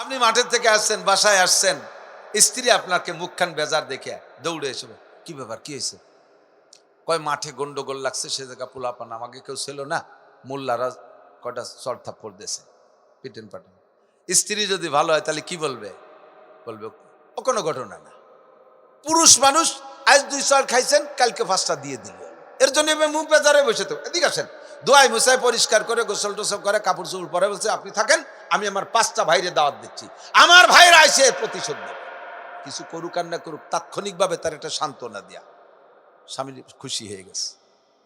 আপনি মাঠের থেকে আসছেন, বাসায় আসছেন, স্ত্রী আপনাকে মুখখান বেজার দেখে দৌড়ে এসে কি ব্যাপার, কি হয়েছে? কয় মাঠে গন্ডগোল লাগছে, সে জায়গা পোলাপান আমাকে কেউ ছিল না, মোল্লারা কটা চড় থাপ্পড় দিয়েছে, পিটেন পাটেন। স্ত্রী যদি ভালো হয় তাহলে কি বলবে? বলবে ও কোনো ঘটনা না। পুরুষ মানুষ আজ 2 চড় খাইছেন, কালকে 5টা দিয়ে দিল। এর জন্য মুখ বেজারে বসে তো এদিকে আসেন, দোয়াই মুসাই পরিষ্কার করে গোসল টোসল করে কাপড় চোপড় পরে বলছে আপনি থাকেন, আমি আমার 5টা ভাইরে দাওয়াত দিচ্ছি, আমার ভাইরা আইসে প্রতিশোধ নেবে। কিছু করুক আর না করুক, তাৎক্ষণিকভাবে তার একটা সান্ত্বনা দেয়া। স্বামী খুশি হয়ে গেছে,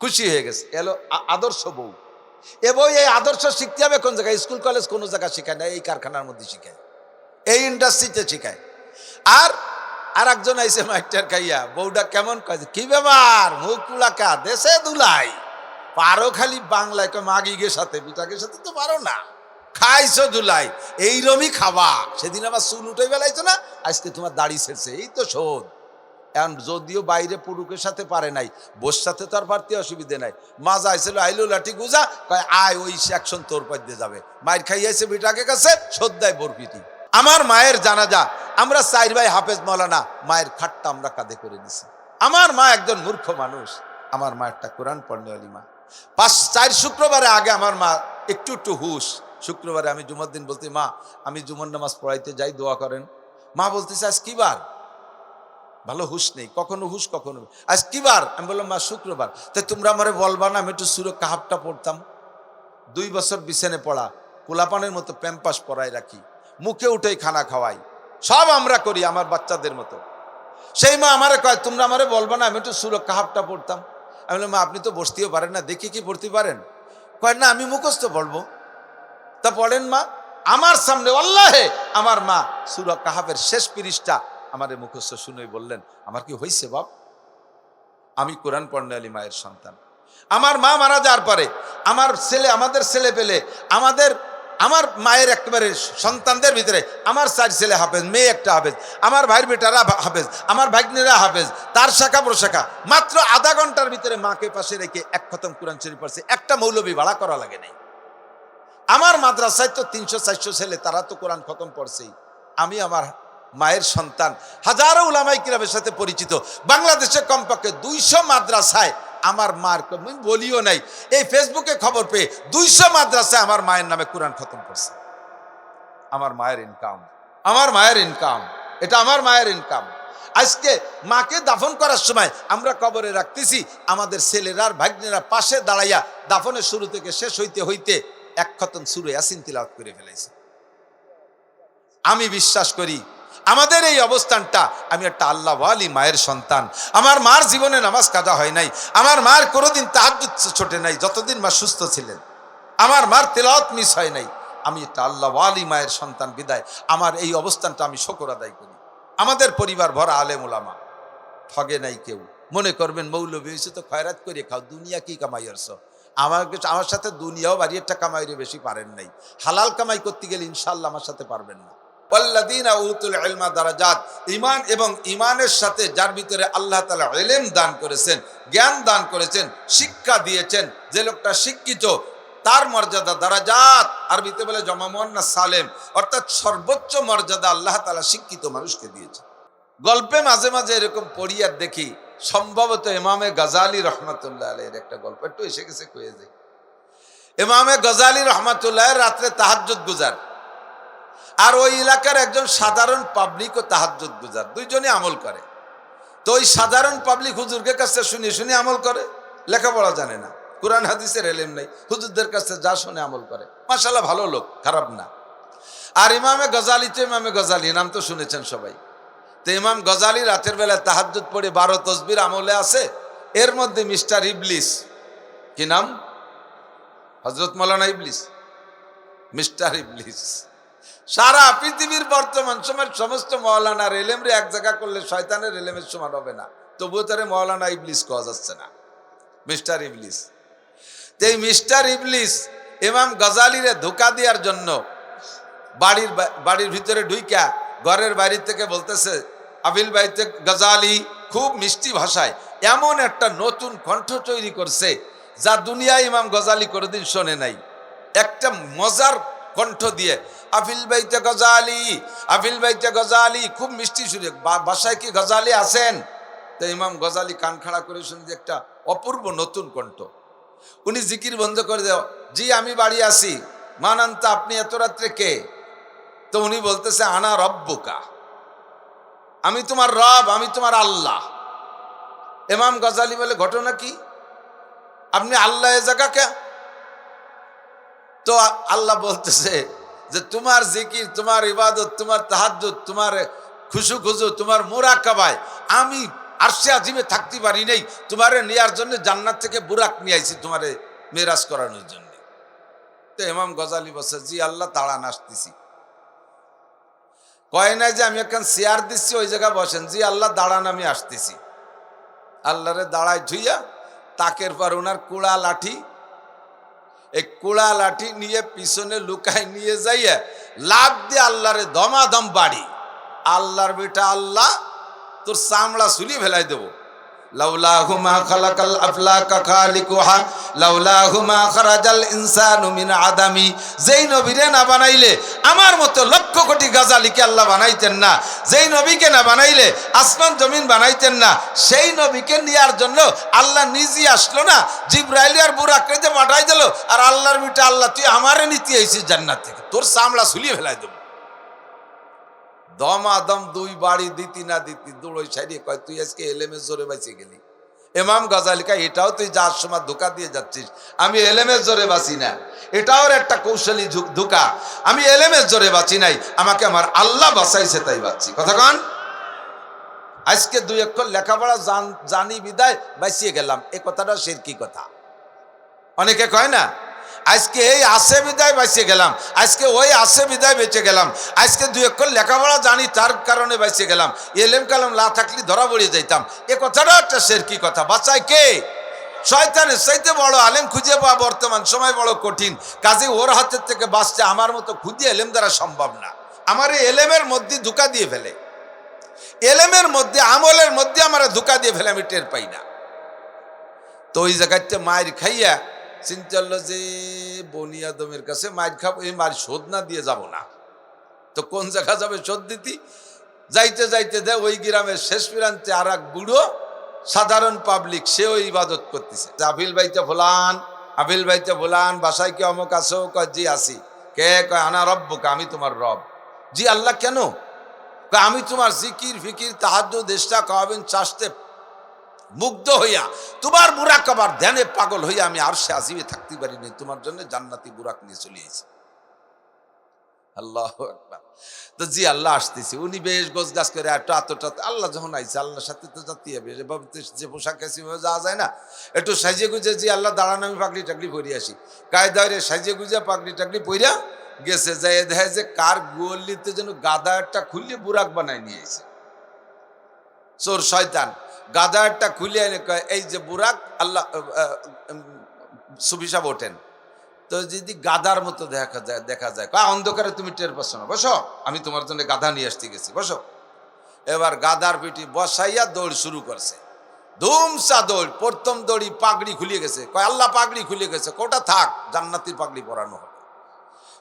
খুশি হয়ে গেছে। এলো আদর্শ বউ। এ বই এই আদর্শ শিখতে হবে কোন জায়গায়? স্কুল কলেজ কোনো জায়গায় শিখায় না, এই কারখানার মধ্যে শিখায়, এই ইন্ডাস্ট্রিতে শিখায়। আর একজন আইসে মাইটার খাইয়া, বউটা কেমন কয়েছে, কি ব্যাপার মুখ পুলাকা দেশে দুলাই, পারো খালি বাংলায়? মাগিগে সাথে পিঠাকে সাথে তো পারো না, খাইছো দুলাই, এইরমই খাবা। সেদিন আবার চুল উঠে বেলাইছো না, আজকে তোমার দাড়ি ছেড়ছে, এই তো শোধ। এখন যদিও বাইরে পুরুষের সাথে পারে নাই, বোর সাথে তো আর পারতে অসুবিধে নাই। মাজা আইছিল, আইলো লাঠি গুজা, কয় আয় ওই সেকশন তোর পদ্যে যাবে। মায়ের খাইয়াছে বিটাকে কাছে, শ্রদ্ধায় বরপিটি। আমার মায়ের জানাজা আমরা 4 ভাই হাফেজ মৌলানা, মায়ের খাটটা আমরা কাঁধে করে দিছি। আমার মা একজন মূর্খ মানুষ, আমার মা একটা কোরআন পড়নেওয়ালি মা। 4 শুক্রবারে আগে আমার মা একটু হুশ। শুক্রবারে আমি জুমার দিন বলতে, মা আমি জুমার নামাজ পড়াইতে যাই, দোয়া করেন। মা বলতেছে আজ কি বার? ভালো হুশ নেই, কখনো হুশ কখনো। আজ কি বার? আমি বললাম মা শুক্রবার। তাই তোমরা আমারে বলবা না আমি একটু সূরা কাহাফটা পড়তাম? 2 বছর বিছানে পড়া, পোলাপানের মতো প্যাম্পাস পরাই রাখি, মুখে উঠেই খানা খাওয়াই, সব আমরা করি আমার বাচ্চাদের মতো। সেই মা আমারে কয় তোমরা আমারে বলবা না আমি একটু সূরা কাহাফটা পড়তাম? আমি বললাম মা আপনি তো বসতেও পারেন না, দেখি কি পড়তে পারেন? কয় না আমি মুখস্থ পড়বো। তা পড়েন মা। আমার সামনে আল্লাহে আমার মা সূরা কাহাফের শেষ পৃষ্ঠা আমারে মুখস্থ শুনেই বললেন, আমার কি হয়েছে বাপ? আমি কোরআন পড়নেওয়ালি মায়ের সন্তান। আমার মা মারা যাওয়ার পরে আমাদের ছেলে পেলে আমার মায়ের একেবারে সন্তানদের ভিতরে আমার 4 ছেলে হাফেজ, মেয়ে একটা হাফেজ, আমার ভাইয়ের বেটারা হাফেজ, আমার ভাগ্নেরা হাফেজ, তার শাখা প্রশাখা। মাত্র আধা ঘন্টার ভিতরে মাকে পাশে রেখে 1 খতম কোরআন শরীফ পড়ছে, একটা মৌলবী ভাড়া করা লাগে নাই। আমার মাদ্রাসায় তো 300-400 ছেলে, তারা তো কোরআন খতম পড়ছেই। আমি আমার মায়ের সন্তান, হাজারো উলামায়ে কিরামের সাথে পরিচিত। বাংলাদেশে কমপক্ষে 200 মাদ্রাসায় আমার মার, বলিও নাই, এই ফেসবুকে খবর পেয়ে 200 মাদ্রাসায় আমার মায়ের নামে কোরআন খতম করছে। আমার মায়ের ইনকাম, আমার মায়ের ইনকাম, এটা আমার মায়ের ইনকাম। আজকে মাকে দাফন করার সময় আমরা কবরে রাখতেছি, আমাদের ছেলেরা আর ভাগ্নেরা পাশে দাঁড়াইয়া দাফনের শুরু থেকে শেষ হইতে হইতে 1 খতম সূরা ইয়াসিন তিলাওয়াত করে ফেলেছে। আমি বিশ্বাস করি আমাদের এই অবস্থানটা, আমি একটা আল্লাহ ওয়ালি মায়ের সন্তান। আমার মার জীবনে নামাজ কাজা হয় নাই, আমার মার কোনোদিন তাহাজ্জুদ ছোটে নাই, যতদিন মা সুস্থ ছিলেন আমার মার তেলাওয়াত মিস হয় নাই। আমি একটা আল্লাহ ওয়ালি মায়ের সন্তান বিদায় আমার এই অবস্থানটা আমি শুকর আদায় করি। আমাদের পরিবার ভরা আলেম ওলামা, ঠগে নাই কেউ। মনে করবেন মৌলবী হয়েছে তো খয়রাত করে খাও, দুনিয়া কি কামাই করছ? আমার সাথে দুনিয়াও বাড়ি একটা কামাইরে বেশি পারেন নাই। হালাল কামাই করতে গেলে ইনশাল্লাহ আমার সাথে পারবেন না। ওয়াল্লাযীনা উতুল ইলমা দারাজাত, ঈমান এবং ঈমানের সাথে যার ভিতরে আল্লাহ তাআলা ইলম দান করেছেন, জ্ঞান দান করেছেন, শিক্ষা দিয়েছেন, যে লোকটা শিক্ষিত তার মর্যাদা দারাজাত, আরবিতে বলে জমা মুয়ান্নাস সালেম, অর্থাৎ সর্বোচ্চ মর্যাদা আল্লাহ তাআলা শিক্ষিত মানুষকে দিয়েছেন। গল্পে মাঝে মাঝে এরকম পড়ি আর দেখি, সম্ভবত ইমামে গজালি রহমাতুল্লাহ আলাইহির একটা গল্প, একটু এসে গেছে কয়ে যাই। ইমামে গজালি রহমাতুল্লাহ রাত্রে তাহাজ্জুদ গুজার, আর ওই এলাকার একজন সাধারণ পাবলিক ও তাহাজ্জুদ গুজার, দুইজনে আমল করে। তো ওই সাধারণ পাবলিক হুজুরকে কাছে শুনে শুনে আমল করে, লেখাপড়া জানে না, কোরআন হাদিসের এলেম নাই, হুজুরদের কাছে যা শুনে আমল করে। মাশাআল্লাহ ভালো লোক, খারাপ না। আর ইমামে গজালি তো ইমামে গজালি, নাম তো শুনেছেন সবাই। তো ইমাম গজালি রাতের বেলা তাহাজ্জুদ পড়ে 12 তসবির আমলে আছে। এর মধ্যে মিস্টার ইবলিস, কি নাম? হযরত মাওলানা ইবলিস, মিস্টার ইবলিস। সারা পৃথিবীর বর্তমান সময়ের সমস্ত মাওলানার এলেম রে এক জায়গা করলে শয়তানের এলেমের সমান হবে না, তবুও তারে মাওলানা ইবলিস কওয়া যাচ্ছে না, মিস্টার ইবলিস। তো এই মিস্টার ইবলিস ইমাম গজালিরে ধোঁকা দেওয়ার জন্য বাড়ির ভিতরে ঢুইকা ঘরের বাইরে থেকে বলতেছে, আবিল বাইতে গজালি খুব মিষ্টি ভাষায় এমন একটা নতুন কণ্ঠ তৈরি করছে যা দুনিয়ায় ইমাম গজালি কোনোদিন শোনে নাই। একটা মজার কণ্ঠ দিয়ে আফিল বাইতে গজালি, আফিল বাইতে গজালি, খুব মিষ্টি সুরে। বাসায় কি গজালি আছেন? তো ইমাম গজালি কান খাড়া করে শুনে যে একটা অপূর্ব নতুন কণ্ঠ। উনি জিকির বন্ধ করে দেও, জি আমি বাড়ি আছি। মানান্তা, আপনি এত রাত্রে কে? তো উনি বলতেছে আনা রব্বুকা, আমি তোমার রব, আমি তোমার আল্লাহ। ইমাম গজালি বলে ঘটনা কি? আপনি আল্লাহ এ জায়গা কে? তো আল্লাহ বলতেছে যে তোমার জিকির, তোমার ইবাদত, তোমার তাহাজ্জুদ, তোমার খুশু খুজু, তোমার মুরাকাবায় আমি আরশে আজিমে থাকতে পারি নাই। তোমারে নেয়ার জন্য জান্নাত থেকে বুরাক নিয়ে আইছি, তোমারে মেরাজ করানোর জন্য। তো ইমাম গজালি বলছে, জি আল্লাহ দাঁড়ান আসতেছি। কয় নাই যে আমি এখন চেয়ার দিচ্ছি ওই জায়গায় বসেন, জি আল্লাহ দাঁড়ান আমি আসতেছি। আল্লাহরে দাঁড়ায় ধুইয়া তাকের পর ওনার কুড়া লাঠি, এই কুড়া লাঠি নিয়ে পিছনে লুকায় নিয়ে যাইয়া লাভ দিয়ে আল্লাহরে দমাদম বাড়ি। আল্লাহর বেটা আল্লাহ, তোর চামড়া চুলি ফেলাই দেবো। লাউলাহু মা খালাকাল আফলাকা খালিকুহা লাউলাহু মা খারাজাল ইনসানু মিন আদামি। যেই নবীরে না বানাইলে আমার মতো লক্ষ কোটি গাজালিকে আল্লাহ বানাইতেন না। যেই নবীকে না বানাইলে আসমান জমিন বানাইতেন না। সেই নবীকে নেওয়ার জন্য আল্লাহ নিজে আসলো না, জিবরাইল আর বুরাককে যে পাঠাই দিল। আর আল্লাহর বেটা আল্লাহ, তুই আমারে নিতে আইছিস জান্নাত থেকে, তোর চামড়া চুলিয়ে ফেলাই দেবো। দমাদম দুই বাড়ি দিতি না দিতি দৌড়ই সাইডে কয়, তুই আজকে এলেমের জোরে বাঁচিয়ে গেলি। ইমাম গজালি কয়, এটাও তুই যার সময় ধোকা দিয়ে যাচ্ছিস, আমি এলেমের জোরে বাঁচি না। এটাও একটা কৌশলী ধোকা, আমি এলেমের জোরে বাঁচি নাই, আমাকে আমার আল্লাহ বাঁচাইছে তাই বাঁচছি। কথা কন। আজকে দুই অক্ষর লেখাপড়া জানি বিদায় বাঁচিয়ে গেলাম, এ কথাটা শিরকি কথা। অনেকে কয় না, আজকে এই আসে বিদায় বেঁচে গেলাম, আজকে ওই আসে বিদায় বেঁচে গেলাম, আজকে দুই অক্ষর লেখাপড়া জানি তার কারণে বেঁচে গেলাম, এলেম কালাম লা থাকলে ধরা পড়িয়ে যাইতাম। এ কথাটা একটা শিরকি কথা। বাঁচায় কে? শয়তানের চাইতে বড় আলেম খুঁজে পাওয়া বর্তমান সময় বড় কঠিন। কাজে ওর হাতের থেকে বাঁচতে আমার মতো খুঁজে এলেম দ্বারা সম্ভব না। আমার এই এলেমের মধ্যে ধোঁকা দিয়ে ফেলে, এলেমের মধ্যে আমলের মধ্যে আমার ধোঁকা দিয়ে ফেলে, আমি টের পাই না। তো ওই জায়গাতে মায়ের খাইয়া চিন্তা হলো যে বনিয়াদমের কাছে মায়ের খাবো, এই মায়ের শোধ না দিয়ে যাব না। তো কোন জায়গা যাবে শোধ দিতি? যাইতে যাইতে দে ওই গ্রামের শেষ প্রান্তে আর এক বুড়ো সাধারণ পাবলিক, সে ওই ইবাদত করতেছে। আফিল বাইতে ফুলান, আফিল বাইতে ফুলান, বাসায় কি অমুক আসো? কয় জি আসি। কে? কয় আনা রব্বুকা, আমি তোমার রব। জি আল্লাহ কেন? কয় আমি তোমার জিকির ফিকির তাহাজ্জুদ দেশটা খাওয়াবেন চাষতে মুগ্ধ হইয়া, তোমার বুরাক আবার ধ্যানে পাগল হইয়া আমি আরশে আজিমে থাকতে পারিনি, তোমার জন্য জান্নাতি বুরাক নিয়ে চলে এসেছি। আল্লাহু আকবার। তো জি আল্লাহ আসতেছি। উনি বেশ গোছ গাছ করে একটু আতটা, আল্লাহ যখন আইছে আল্লাহর সাথে তো যাতে হবে, এভাবে যে পোশাক আছে যাওয়া যায় না। একটু সাজিয়ে গুজে জি আল্লাহ দাঁড়ান, আমি পাগড়ি টাগড়ি পরে আসি। কায়দায় রে সাজিয়ে গুজে পাগড়ি টাগড়ি পইরা গেছে, যাই দেখে যে কার গোয়ালিতে যেন গাদা একটা খুললে বুরাক বানায় নিয়ে এসে। চোর শয়তান গাদা একটা খুলে এনে কয়, এই যে বুরাক আল্লাহ সুফি সাহেব ওঠেন। তো যদি গাদার মতো দেখা যায় অন্ধকারে তুমি টের পাচ্ছ না, বসো, আমি তোমার জন্য গাধা নিয়ে আসতে গেছি, বসো। এবার গাদার পিটি বসাইয়া দৌড় শুরু করছে, ধুমসা দৌড়। প্রথম দৌড়ি পাগড়ি খুলে গেছে, কয় আল্লাহ পাগড়ি খুলে গেছে, কোটা থাক, জান্নাতির পাগড়ি পরানো হবে।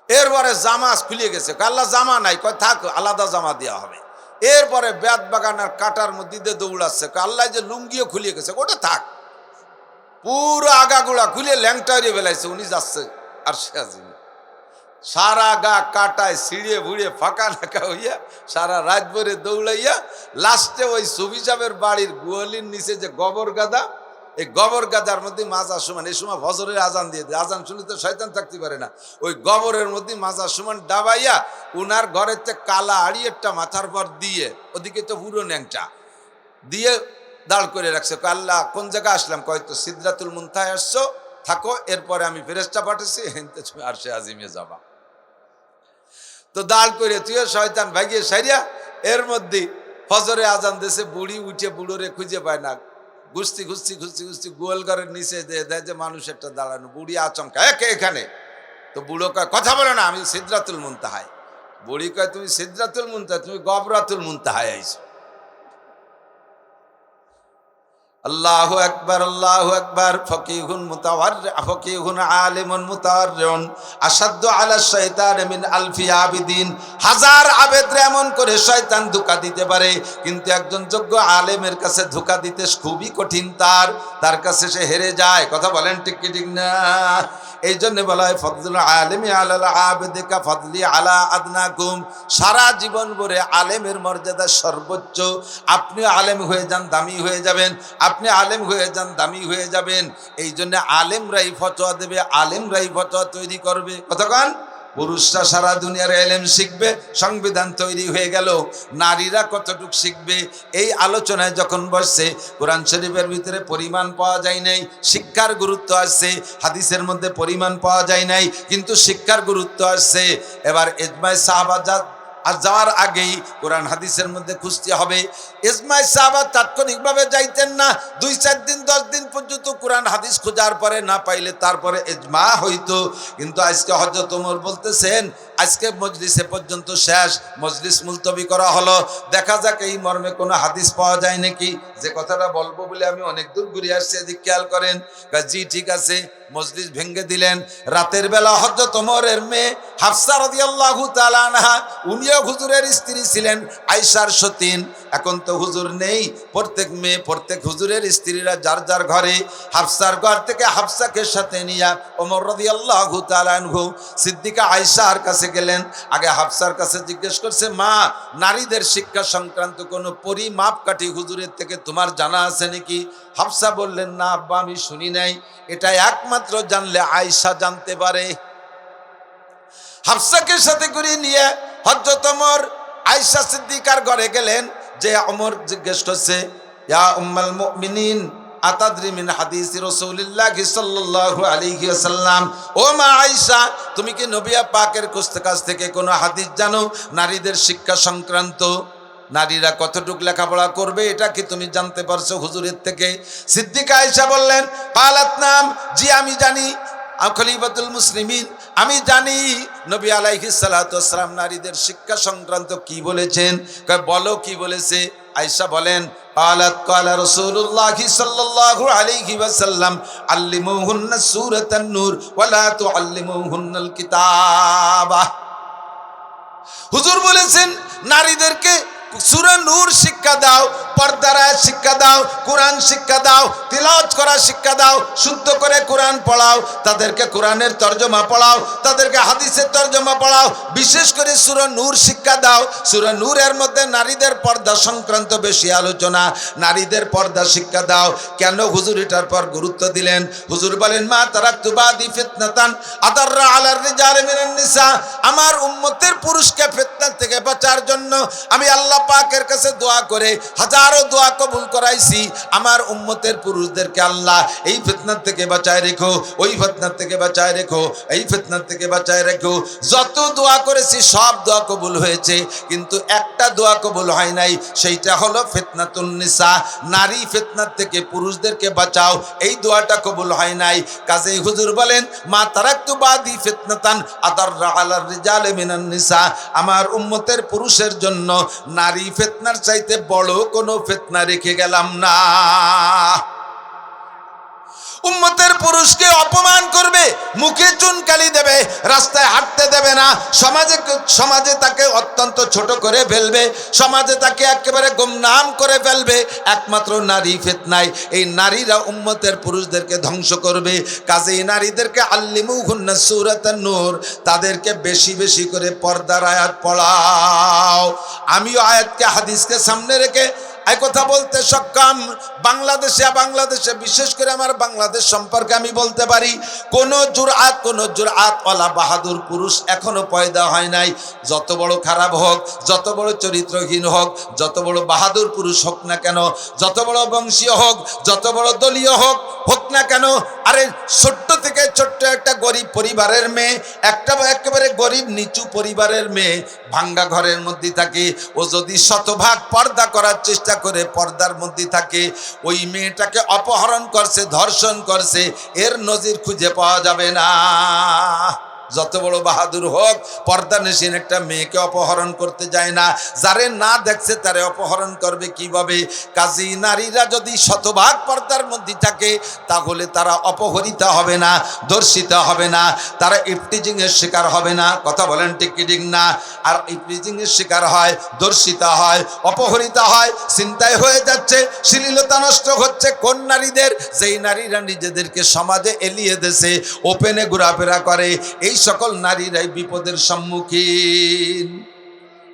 এরপরে জামা খুলে গেছে, কয় আল্লাহ জামা নাই, কয় থাক, আলাদা জামা দেওয়া হবে। এরপরে বেত বাগানের কাটার মধ্যে দিয়ে দৌড়াচ্ছে, আল্লাহ যে লুঙ্গিও খুলে গেছে, ওটা থাক। পুরো আগাগুড়া খুলে ল্যাংটা হয়ে বেলাইছে, উনি যাচ্ছে আর সে আজিমে। সারা গা কাটায় ছিঁড়ে ভুড়ে ফাঁকা নাকা হইয়া সারা রাত ভরে দৌড়াইয়া লাস্টে ওই সুফি সাহেবের বাড়ির গোয়ালির নিচে যে গোবর গাদা, এই গোবর গাদার মধ্যে মাজার সমান, এই সময় ফজরের আজান দিয়ে দেয়, আজান শুনে তো শয়তান থাকতে পারে না, ওই গোবরের মধ্যে মাজার সমান ডাবাইয়া উনার ঘরের থেকে কালা আড়ি একটা মাথার পর দিয়ে, ওদিকে তো পুরো ন্যাংটা দিয়ে দাঁড় করে রাখছে। আল্লাহ কোন জায়গায় আসলাম? কয় তো সিদরাতুল মুনতাহায় আসছো, থাকো, এরপরে আমি ফেরেশতা পাঠাচ্ছি, তুমি আরশে আজিমে যাবা। তো দাঁড় করে তুই শয়তান ভাগিয়ে সাইরিয়া এর মধ্যে ফজরে আজান দেশে বুড়ি উঠে বুড়োরে খুঁজে পায় না, ঘুষতি ঘুষতি ঘুষতি ঘুষতি গোয়াল ঘরের নিচে দেয় যে মানুষ একটা দাঁড়ানো, বুড়ি আচমকা একে এখানে। তো বুড়ো কয় কথা বলে না, আমি সিদরাতুল মুনতাহায়। বুড়ি কয় তুমি সিদরাতুল মুনতাহায়, তুমি গবরাতুল মুনতাহায় আইছো। আল্লাহু আকবার, আল্লাহু আকবার। ফকিহুন মুতাওয়াররি, ফকিহুন আলিমুন মুতাওয়াররিউন আশাদ্দু আলা শাইতান মিন আলফি আবিদিন। হাজার আবেদরে এমন করে শয়তান ধোঁকা দিতে পারে, কিন্তু একজন যোগ্য আলেমের কাছে ধোঁকা দিতে খুবই কঠিন। তার কাছে সে হেরে যায়। কথা বলেন ঠিক কি ঠিক না? এই জন্য বলা হয় ফজলুল আলিমি আলাল আবিদি কা ফজলি আলা আদনাকুম। সারা জীবন ভরে আলেমের মর্যাদা সর্বোচ্চ। আপনি আলেম হয়ে যান, দামি হয়ে যাবেন। আপনি আলেম হয়ে যান, দামি হয়ে যাবেন। এই জন্য আলেমরাই ফতোয়া দেবে, আলেমরাই ফতোয়া তৈরি করবে। কতক্ষণ পুরুষরা সারা দুনিয়ার এলেম শিখবে, সংবিধান তৈরি হয়ে গেল। নারীরা কতটুকু শিখবে? এই আলোচনায় যখন বসছে, কোরআন শরীফের ভিতরে পরিমাণ পাওয়া যায় নাই, শিক্ষার গুরুত্ব আসছে। হাদিসের মধ্যে পরিমাণ পাওয়া যায় নাই, কিন্তু শিক্ষার গুরুত্ব আসছে। এবার ইজমায়ে সাহাবা আর যাওয়ার আগেই কোরআন হাদিসের মধ্যে খুঁজতে হবে। ইজমায়ে সাহাবা তাৎক্ষণিকভাবে যাইতেন না, 2-4 দিন 10 দিন পর্যন্ত কোরআন হাদিস খোঁজার পরে না পাইলে তারপরে ইজমা হইতো। কিন্তু আজকে হযরত ওমর বলতেছেন, আজকে মজলিসে পর্যন্ত শেষ, মজলিস মুলতবি করা হলো, দেখা যাক এই মর্মে কোনো হাদিস পাওয়া যায় নাকি। যে কথাটা বলবো বলে আমি অনেক দূর ঘুরে আসছি, এদিক খেয়াল করেন। জি ঠিক আছে। মজলিস ভেঙে দিলেন। রাতের বেলা হযরত ওমরের মেয়ে হাফসা রাদিয়াল্লাহু তাআলা আনহা, উনিও হুজুরের স্ত্রী ছিলেন, আয়েশার সতীন। এখন তো হুজুর নেই, প্রত্যেক হুজুরের স্ত্রীরা যার যার ঘরে। হাফসার ঘর থেকে হাফসাকে সাথে নিয়া ওমর রাদিয়াল্লাহু তাআলা আনহু সিদ্দিকা আয়েশার কাছে গেলেন। আগে হাফসার কাছে জিজ্ঞেস করছে, মা, নারীদের শিক্ষা সংক্রান্ত কোনো পরিমাপকাঠি হুজুরের থেকে তোমার জানা আছে নাকি? হাফসা বললেন, না আব্বা, আমি শুনি নাই। এটা একমাত্র জানলে আয়েশা জানতে পারে। হাফসাকে সাথে করে নিয়ে হযরত ওমর আয়েশা সিদ্দিকার ঘরে গেলেন। যে ওমর জিজ্ঞেস করছে, ইয়া উম্মাল মুমিনিন আতাদরি মিন হাদিস রাসূলুল্লাহ সাল্লাল্লাহু আলাইহি ওয়াসাল্লাম, ও মা আয়েশা, তুমি কি নবী পাকের কাছ থেকে কোনো হাদিস জানো নারীদের শিক্ষা সংক্রান্ত? নারীরা কতটুকু লেখাপড়া করবে এটা কি তুমি জানতে পারছো হুজুরের থেকে? সিদ্দিকা আয়েশা বললেন, কালাত নাম, জি আমি জানি। খলিফাতুল মুসলিমিন, আমি জানি নবী আলাইহিস সালাতু ওয়াস সালাম নারীদের শিক্ষা সংক্রান্ত কি বলেছেন। বলো কি বলেছে? আয়েশা বলেন, قالت قال رسول الله صلى الله عليه وسلم علموهن سورة النور ولا تعلموهن الكتاب। হুজুর বলেছেন নারীদেরকে সূরা নূর শিক্ষা দাও, পর্দার আয়াত শিক্ষা দাও, কোরআন শিক্ষা দাও, তিলাওয়াত করা শিক্ষা দাও, শুদ্ধ করে কোরআন পড়াও, তাদেরকে কোরআনের তরজমা পড়াও, তাদেরকে হাদিসের তরজমা পড়াও, বিশেষ করে সূরা নূর শিক্ষা দাও। সূরা নূরের মধ্যে নারীদের পর্দা সংক্রান্ত বেশি আলোচনা, নারীদের পর্দা শিক্ষা দাও। কেন হুজুর এটার পর গুরুত্ব দিলেন? হুজুর বলেন, মা তারাকতু বাদি ফিতনাতান আদাররা আলার রিজালি মিনান নিসা, আমার উম্মতের পুরুষকে ফিতনা থেকে বাঁচার জন্য আমি আল্লাহ পাকের কাছে দোয়া করে হাজারো দোয়া কবুল করাইছি। আমার উম্মতের পুরুষদেরকে আল্লাহ এই ফিতনার থেকে বাঁচায় রেখো, ওই ফিতনার থেকে বাঁচায় রেখো, এই ফিতনার থেকে বাঁচায় রেখো। যত দোয়া করেছি সব দোয়া কবুল হয়েছে, কিন্তু একটা দোয়া কবুল হয় নাই, সেইটা হলো ফিতনাতুন নিসা, নারী ফিতনার থেকে পুরুষদেরকে বাঁচাও, এই দোয়াটা কবুল হয় নাই। কাজেই হুজুর বলেন, মা তারাকতু বাদি ফিতনাতান আদাররা আলার রিজালি মিনান নিসা, আমার উম্মতের পুরুষের জন্য নারী ফিতনার চাইতে বড় কোনো ফিতনা রেখে গেলাম না। উম্মতের পুরুষকে অপমান করবে, মুখে চুনকালি দেবে, রাস্তায় হাঁটতে দেবে না, সমাজে তাকে অত্যন্ত ছোট করে ফেলবে, সমাজে তাকে একেবারে গুমনাম করে ফেলবে, একমাত্র নারী ফিতনায়। এই নারীরা উম্মতের পুরুষদেরকে ধ্বংস করবে। কাজেই নারীদেরকে আল্লিমুহুন্না সূরাতান নূর, তাদেরকে বেশি বেশি করে পর্দার আয়াত পড়াও। আমিও আয়াতকে হাদিসকে সামনে রেখে এই কথা বলতে সক্ষম। বাংলাদেশে বিশেষ করে আমার বাংলাদেশ সম্পর্কে আমি বলতে পারি, কোন জুরআত ওয়ালা বাহাদুর পুরুষ এখনো পয়দা হয় নাই। যত বড় খারাপ হোক, যত বড় চরিত্রহীন হোক, যত বড় বাহাদুর পুরুষ হোক না কেন, যত বড় বংশীয় হোক, যত বড় দলীয় হোক না কেন, আরে ছোট্ট থেকে ছোট্ট একটা গরিব পরিবারের মেয়ে, একটা একেবারে গরিব নিচু পরিবারের মেয়ে, ভাঙ্গা ঘরের মধ্যে থাকে, ও যদি শতভাগ পর্দা করার চেষ্টা করে পর্দার মধ্যে থাকে, ওই মেয়েটাকে অপহরণ করছে, ধর্ষণ করছে, এর নজির খুঁজে পাওয়া যাবে না। যত বড় বাহাদুর হোক পর্দানসীন একটা মেয়েকে অপহরণ করতে যায় না। যারে না দেখছে তারে অপহরণ করবে কিভাবে? কাজী নারীরা যদি শতভাগ পর্দার মধ্যে থাকে তাহলে তারা অপহরিতা হবে না, ধর্ষিতা হবে না, তারা ইফটিজিং এর শিকার হবে না। কথা বলেন ঠিক কি ঠিক না? আর ইফটিজিং এর শিকার হয়, ধর্ষিতা হয়, অপহরিতা হয়, চিন্তায় হয়ে যাচ্ছে, শ্লীলতা নষ্ট হচ্ছে কোন নারীদের? যেই নারীরা নিজেদেরকে সমাজে এলিয়ে দেশে ওপেনে ঘোরাফেরা করে, এই সকল নারীরাই বিপদের সম্মুখীন।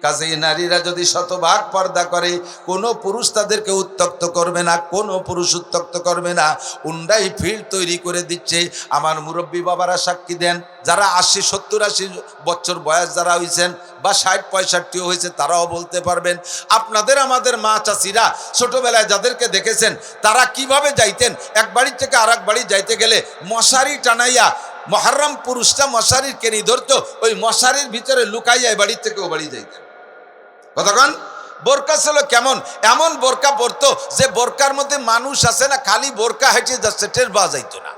কাজেই নারীরা যদি শতভাগ পর্দা করে কোনো পুরুষ তাদেরকে উত্ত্যক্ত করবে না, কোনো পুরুষ উত্ত্যক্ত করবে না। উন্ডাই ফিল্ড তৈরি করে দিচ্ছে। আমার মুরব্বী বাবারা সাক্ষী দেন, যারা 80, 70, 80 বছর বয়স যারা হয়েছেন বা 60, 65 হয়েছে তারাও বলতে পারবেন। আপনাদের আমাদের মা চাচিরা ছোটবেলায় যাদেরকে দেখেছেন তারা কিভাবে যাইতেন, এক বাড়ি থেকে আর এক বাড়ি যাইতে গেলে মশারি টানাইয়া, মহরম পুরুষটা মশারির কেনি ধরতো, ওই মশারির ভিতরে লুকাইয়া এই বাড়ির থেকে ও বাড়ি যাইতেন। কতক্ষণ? বোরকা ছিল কেমন? এমন বোরকা পরতো যে বোরকার মধ্যে মানুষ আছে না, খালি বোরকা হেঁটে যাচ্ছে, টের পাওয়া যাইতো না।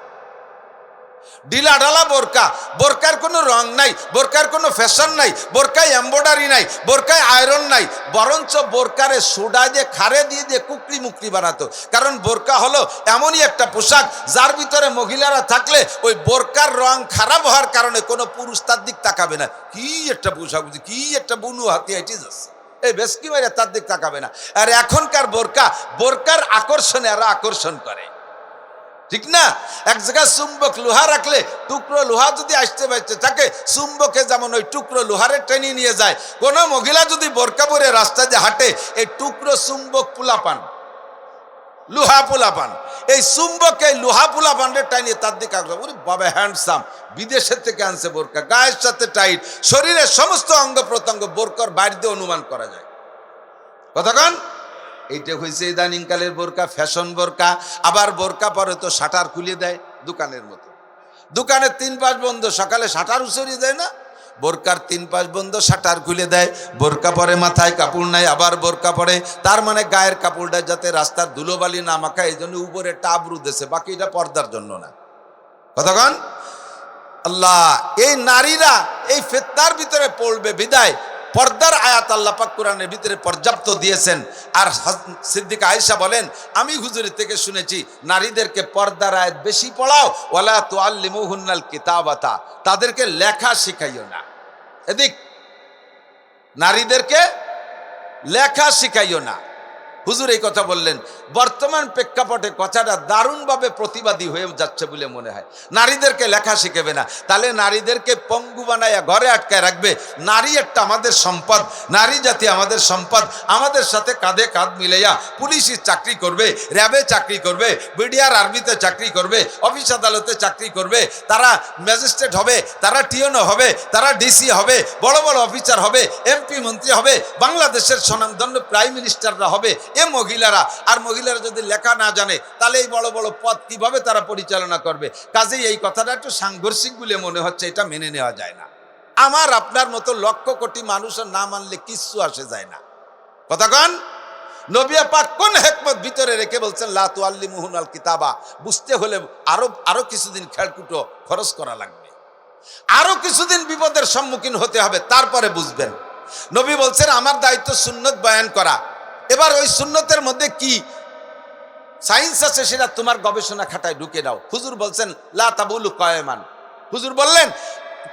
ঢিলা ঢালা বোরকা, বোরকার কোনো রং নাই, বোরকার কোনো ফ্যাশন নাই, বোরকায় এম্বয়ডারি নাই, বোরকায় আয়রন নাই, বরঞ্চ বোরকারে সোডা দিয়ে খারে দিয়ে দিয়ে কুকরি মুকরি বানাতো। কারণ বোরকা হলো এমনই একটা পোশাক যার ভিতরে মহিলারা থাকলে ওই বোরকার রং খারাপ হওয়ার কারণে কোনো পুরুষ তার দিক তাকাবে না। কি একটা পোশাক, কি একটা বুনু হাতি হেঁটে যাচ্ছে, এই বেশকি মাইরা তার দিক তাকাবে না। আর এখনকার বোরকা, বোরকার আকর্ষণে আরো আকর্ষণ করে, ঠিক না? এক জায়গায় চুম্বক লোহা রাখলে টুকরো লোহা যদি আসতে পারতে থাকে, চুম্বকে যেমন ওই টুকরো লোহারে টেনে নিয়ে যায়, কোনো মহিলা যদি বোরকা পরে রাস্তায় যে হাঁটে, এই টুকরো চুম্বক পোলাপান, লোহা পোলাপান, এই চুম্বকে লোহা পোলাপানের টাইনে তার দিকে আগ্রহ। বাবা হ্যান্ডসাম, বিদেশের থেকে আনছে বোরকা, গায়ের সাথে টাইট, শরীরের সমস্ত অঙ্গ প্রত্যঙ্গ বোরকার বাইরে দিয়ে অনুমান করা যায়। কতক্ষণ? এইটা হয়েছে ইদানিং কালের বোরকা, ফ্যাশন বোরকা। আবার বোরকা পরে তো শাটার খুলে দেয় দোকানের মতো, দোকানের 3 পাশ বন্ধ, সকালে শাটার উচড়িয়ে দেয় না, বোরকার 3 পাশ বন্ধ, শাটার খুলে দেয়। বোরকা পরে মাথায় কাপড় নাই, আবার বোরকা পরে, তার মানে গায়ের কাপড়টা যাতে রাস্তার ধুলোবালি না মাখায়, এই জন্য উপরে টাবরু দেশে, বাকি এটা পর্দার জন্য না। কতক্ষণ? আল্লাহ, এই নারীরা এই ফিতনার ভিতরে পড়বে বিদায় পর্দার আয়াত আল্লাহ পাক কোরআনের ভিতরে পর্যাপ্ত দিয়েছেন। আর সিদ্দিকা আয়েশা বলেন, আমি হুজুরের থেকে শুনেছি নারীদেরকে পর্দার আয়াত বেশি পড়াও, ওয়ালা তুআল্লিমুহুন্নাল কিতাবাতা, তাদেরকে লেখা শিখাইও না। এদিক নারীদেরকে লেখা শিখাইও না। হুজুর এই কথা বললেন, বর্তমান প্রেক্ষাপটে কথাটা দারুণভাবে প্রতিবাদী হয়ে যাচ্ছে বলে মনে হয়। নারীদেরকে লেখা শিখাবে না, তাহলে নারীদেরকে পঙ্গু বানাইয়া ঘরে আটকায় রাখবে। নারী একটা আমাদের সম্পদ, নারী জাতি আমাদের সম্পদ। আমাদের সাথে কাঁধে কাঁধ মিলাইয়া পুলিশের চাকরি করবে, র্যাবে চাকরি করবে, বিডিআর আর্মিতে চাকরি করবে, অফিস আদালতে চাকরি করবে, তারা ম্যাজিস্ট্রেট হবে, তারা টিওনো হবে, তারা ডিসি হবে, বড় বড় অফিসার হবে, এমপি মন্ত্রী হবে, বাংলাদেশের স্বনামধন্য প্রাইম মিনিস্টাররা হবে এ মহিলারা। আর মহিলারা যদি লেখা না জানে তাহলে এই বড় বড় পদ কিভাবে তারা পরিচালনা করবে? কাজেই এই কথাটা একটু সাংঘর্ষিক বলে মনে হচ্ছে, এটা মেনে নেওয়া যায় না। আমার আপনার মতো লক্ষ কোটি মানুষের না মানলে কিচ্ছু আসে যায় না। কতক্ষণ? নবী পাক কোন হিকমত ভিতরে রেখে বলছেন লা তুআল্লিমুহুনাল কিতাবা, বুঝতে হলে আরো কিছুদিন খেলকুটো খরচ করা লাগবে, আরো কিছুদিন বিপদের সম্মুখীন হতে হবে, তারপরে বুঝবেন। নবী বলছেন আমার দায়িত্ব সুন্নত বয়ান করা। এবার ওই সুন্নতের মধ্যে কি সায়েন্স আছে সেটা তোমার গবেষণা খাতায় ঢুকে দাও। হুজুর বলছেন লা তাবুলু কায়মান, হুজুর বললেন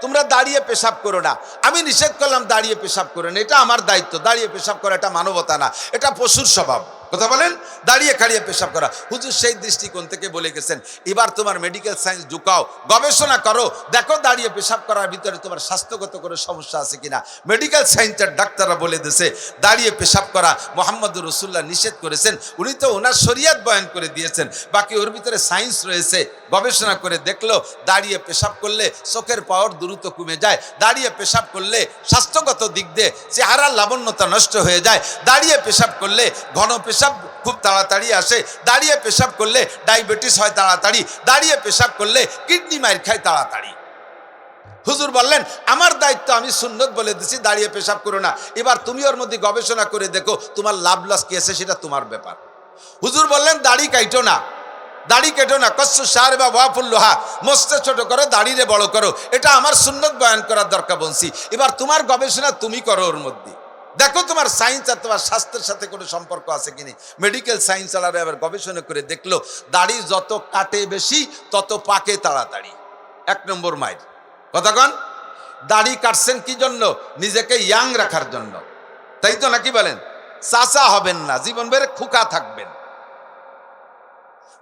তোমরা দাঁড়িয়ে পেশাব করো না। আমি নিষেধ করলাম দাঁড়িয়ে পেশাব করো না, এটা আমার দায়িত্ব। দাঁড়িয়ে পেশাব করা এটা মানবতা না, এটা পশুর স্বভাব। কথা বলেন, দাঁড়িয়ে খাড়িয়ে পেশাব করা। হুজুর সেই দৃষ্টিকোণ থেকে বলে গেছেন এবার তোমার মেডিকেল সায়েন্স ঢুকাও, গবেষণা করো, দেখো দাঁড়িয়ে পেশাব করার ভিতরে তোমার স্বাস্থ্যগত করে সমস্যা আছে কিনা। মেডিকেল সায়েন্সের ডাক্তাররা বলে দিয়েছে দাঁড়িয়ে পেশাব করা মুহাম্মদুর রাসূলুল্লাহ নিষেধ করেছেন, উনি তো ওনার শরীয়ত বয়ান করে দিয়েছেন, বাকি ওর ভিতরে সায়েন্স রয়েছে। গবেষণা করে দেখলো দাঁড়িয়ে পেশাব করলে চোখের পাওয়ার দ্রুত কমে যায়, দাঁড়িয়ে পেশাব করলে স্বাস্থ্যগত দিক দিয়ে চেহারার লাবণ্যতা নষ্ট হয়ে যায়, দাঁড়িয়ে পেশাব করলে ঘন পেশাব খুব তাড়াতাড়ি আসে, দাঁড়িয়ে পেশাব করলে ডায়াবেটিস হয় তাড়াতাড়ি, দাঁড়িয়ে পেশাব করলে কিডনি মার খায় তাড়াতাড়ি। হুজুর বললেন আমার দায়িত্ব, আমি সুন্নত বলে দিছি দাঁড়িয়ে পেশাব করো না, এবার তুমি ওর মধ্যে গবেষণা করে দেখো তোমার লাভ লস কি আছে, সেটা তোমার ব্যাপার। হুজুর বললেন দাড়ি কাইটো না, দাড়ি কেটো না, কচ্ছু সার বা ওয়াফুল লোহা, মস্তে ছোট করো, দাড়িরে বড় করো, এটা আমার সুন্নত বয়ান করার দরকার বলছি। এবার তোমার গবেষণা তুমি করো, ওর মধ্যে দেখো তোমার সায়েন্স আর তোমার স্বাস্থ্যের সাথে কোনো সম্পর্ক আছে কিনা। মেডিকেল সায়েন্স আলাদা এবার গবেষণা করে দেখলো দাড়ি যত কাটে বেশি তত পাকে তাড়াতাড়ি। 1 নম্বর মাইল কথা কন। দাড়ি কাটছেন কি জন্য? নিজেকে ইয়াং রাখার জন্য, তাই তো নাকি বলেন? চাচা হবেন না, জীবন ভরে খোকা থাকবেন।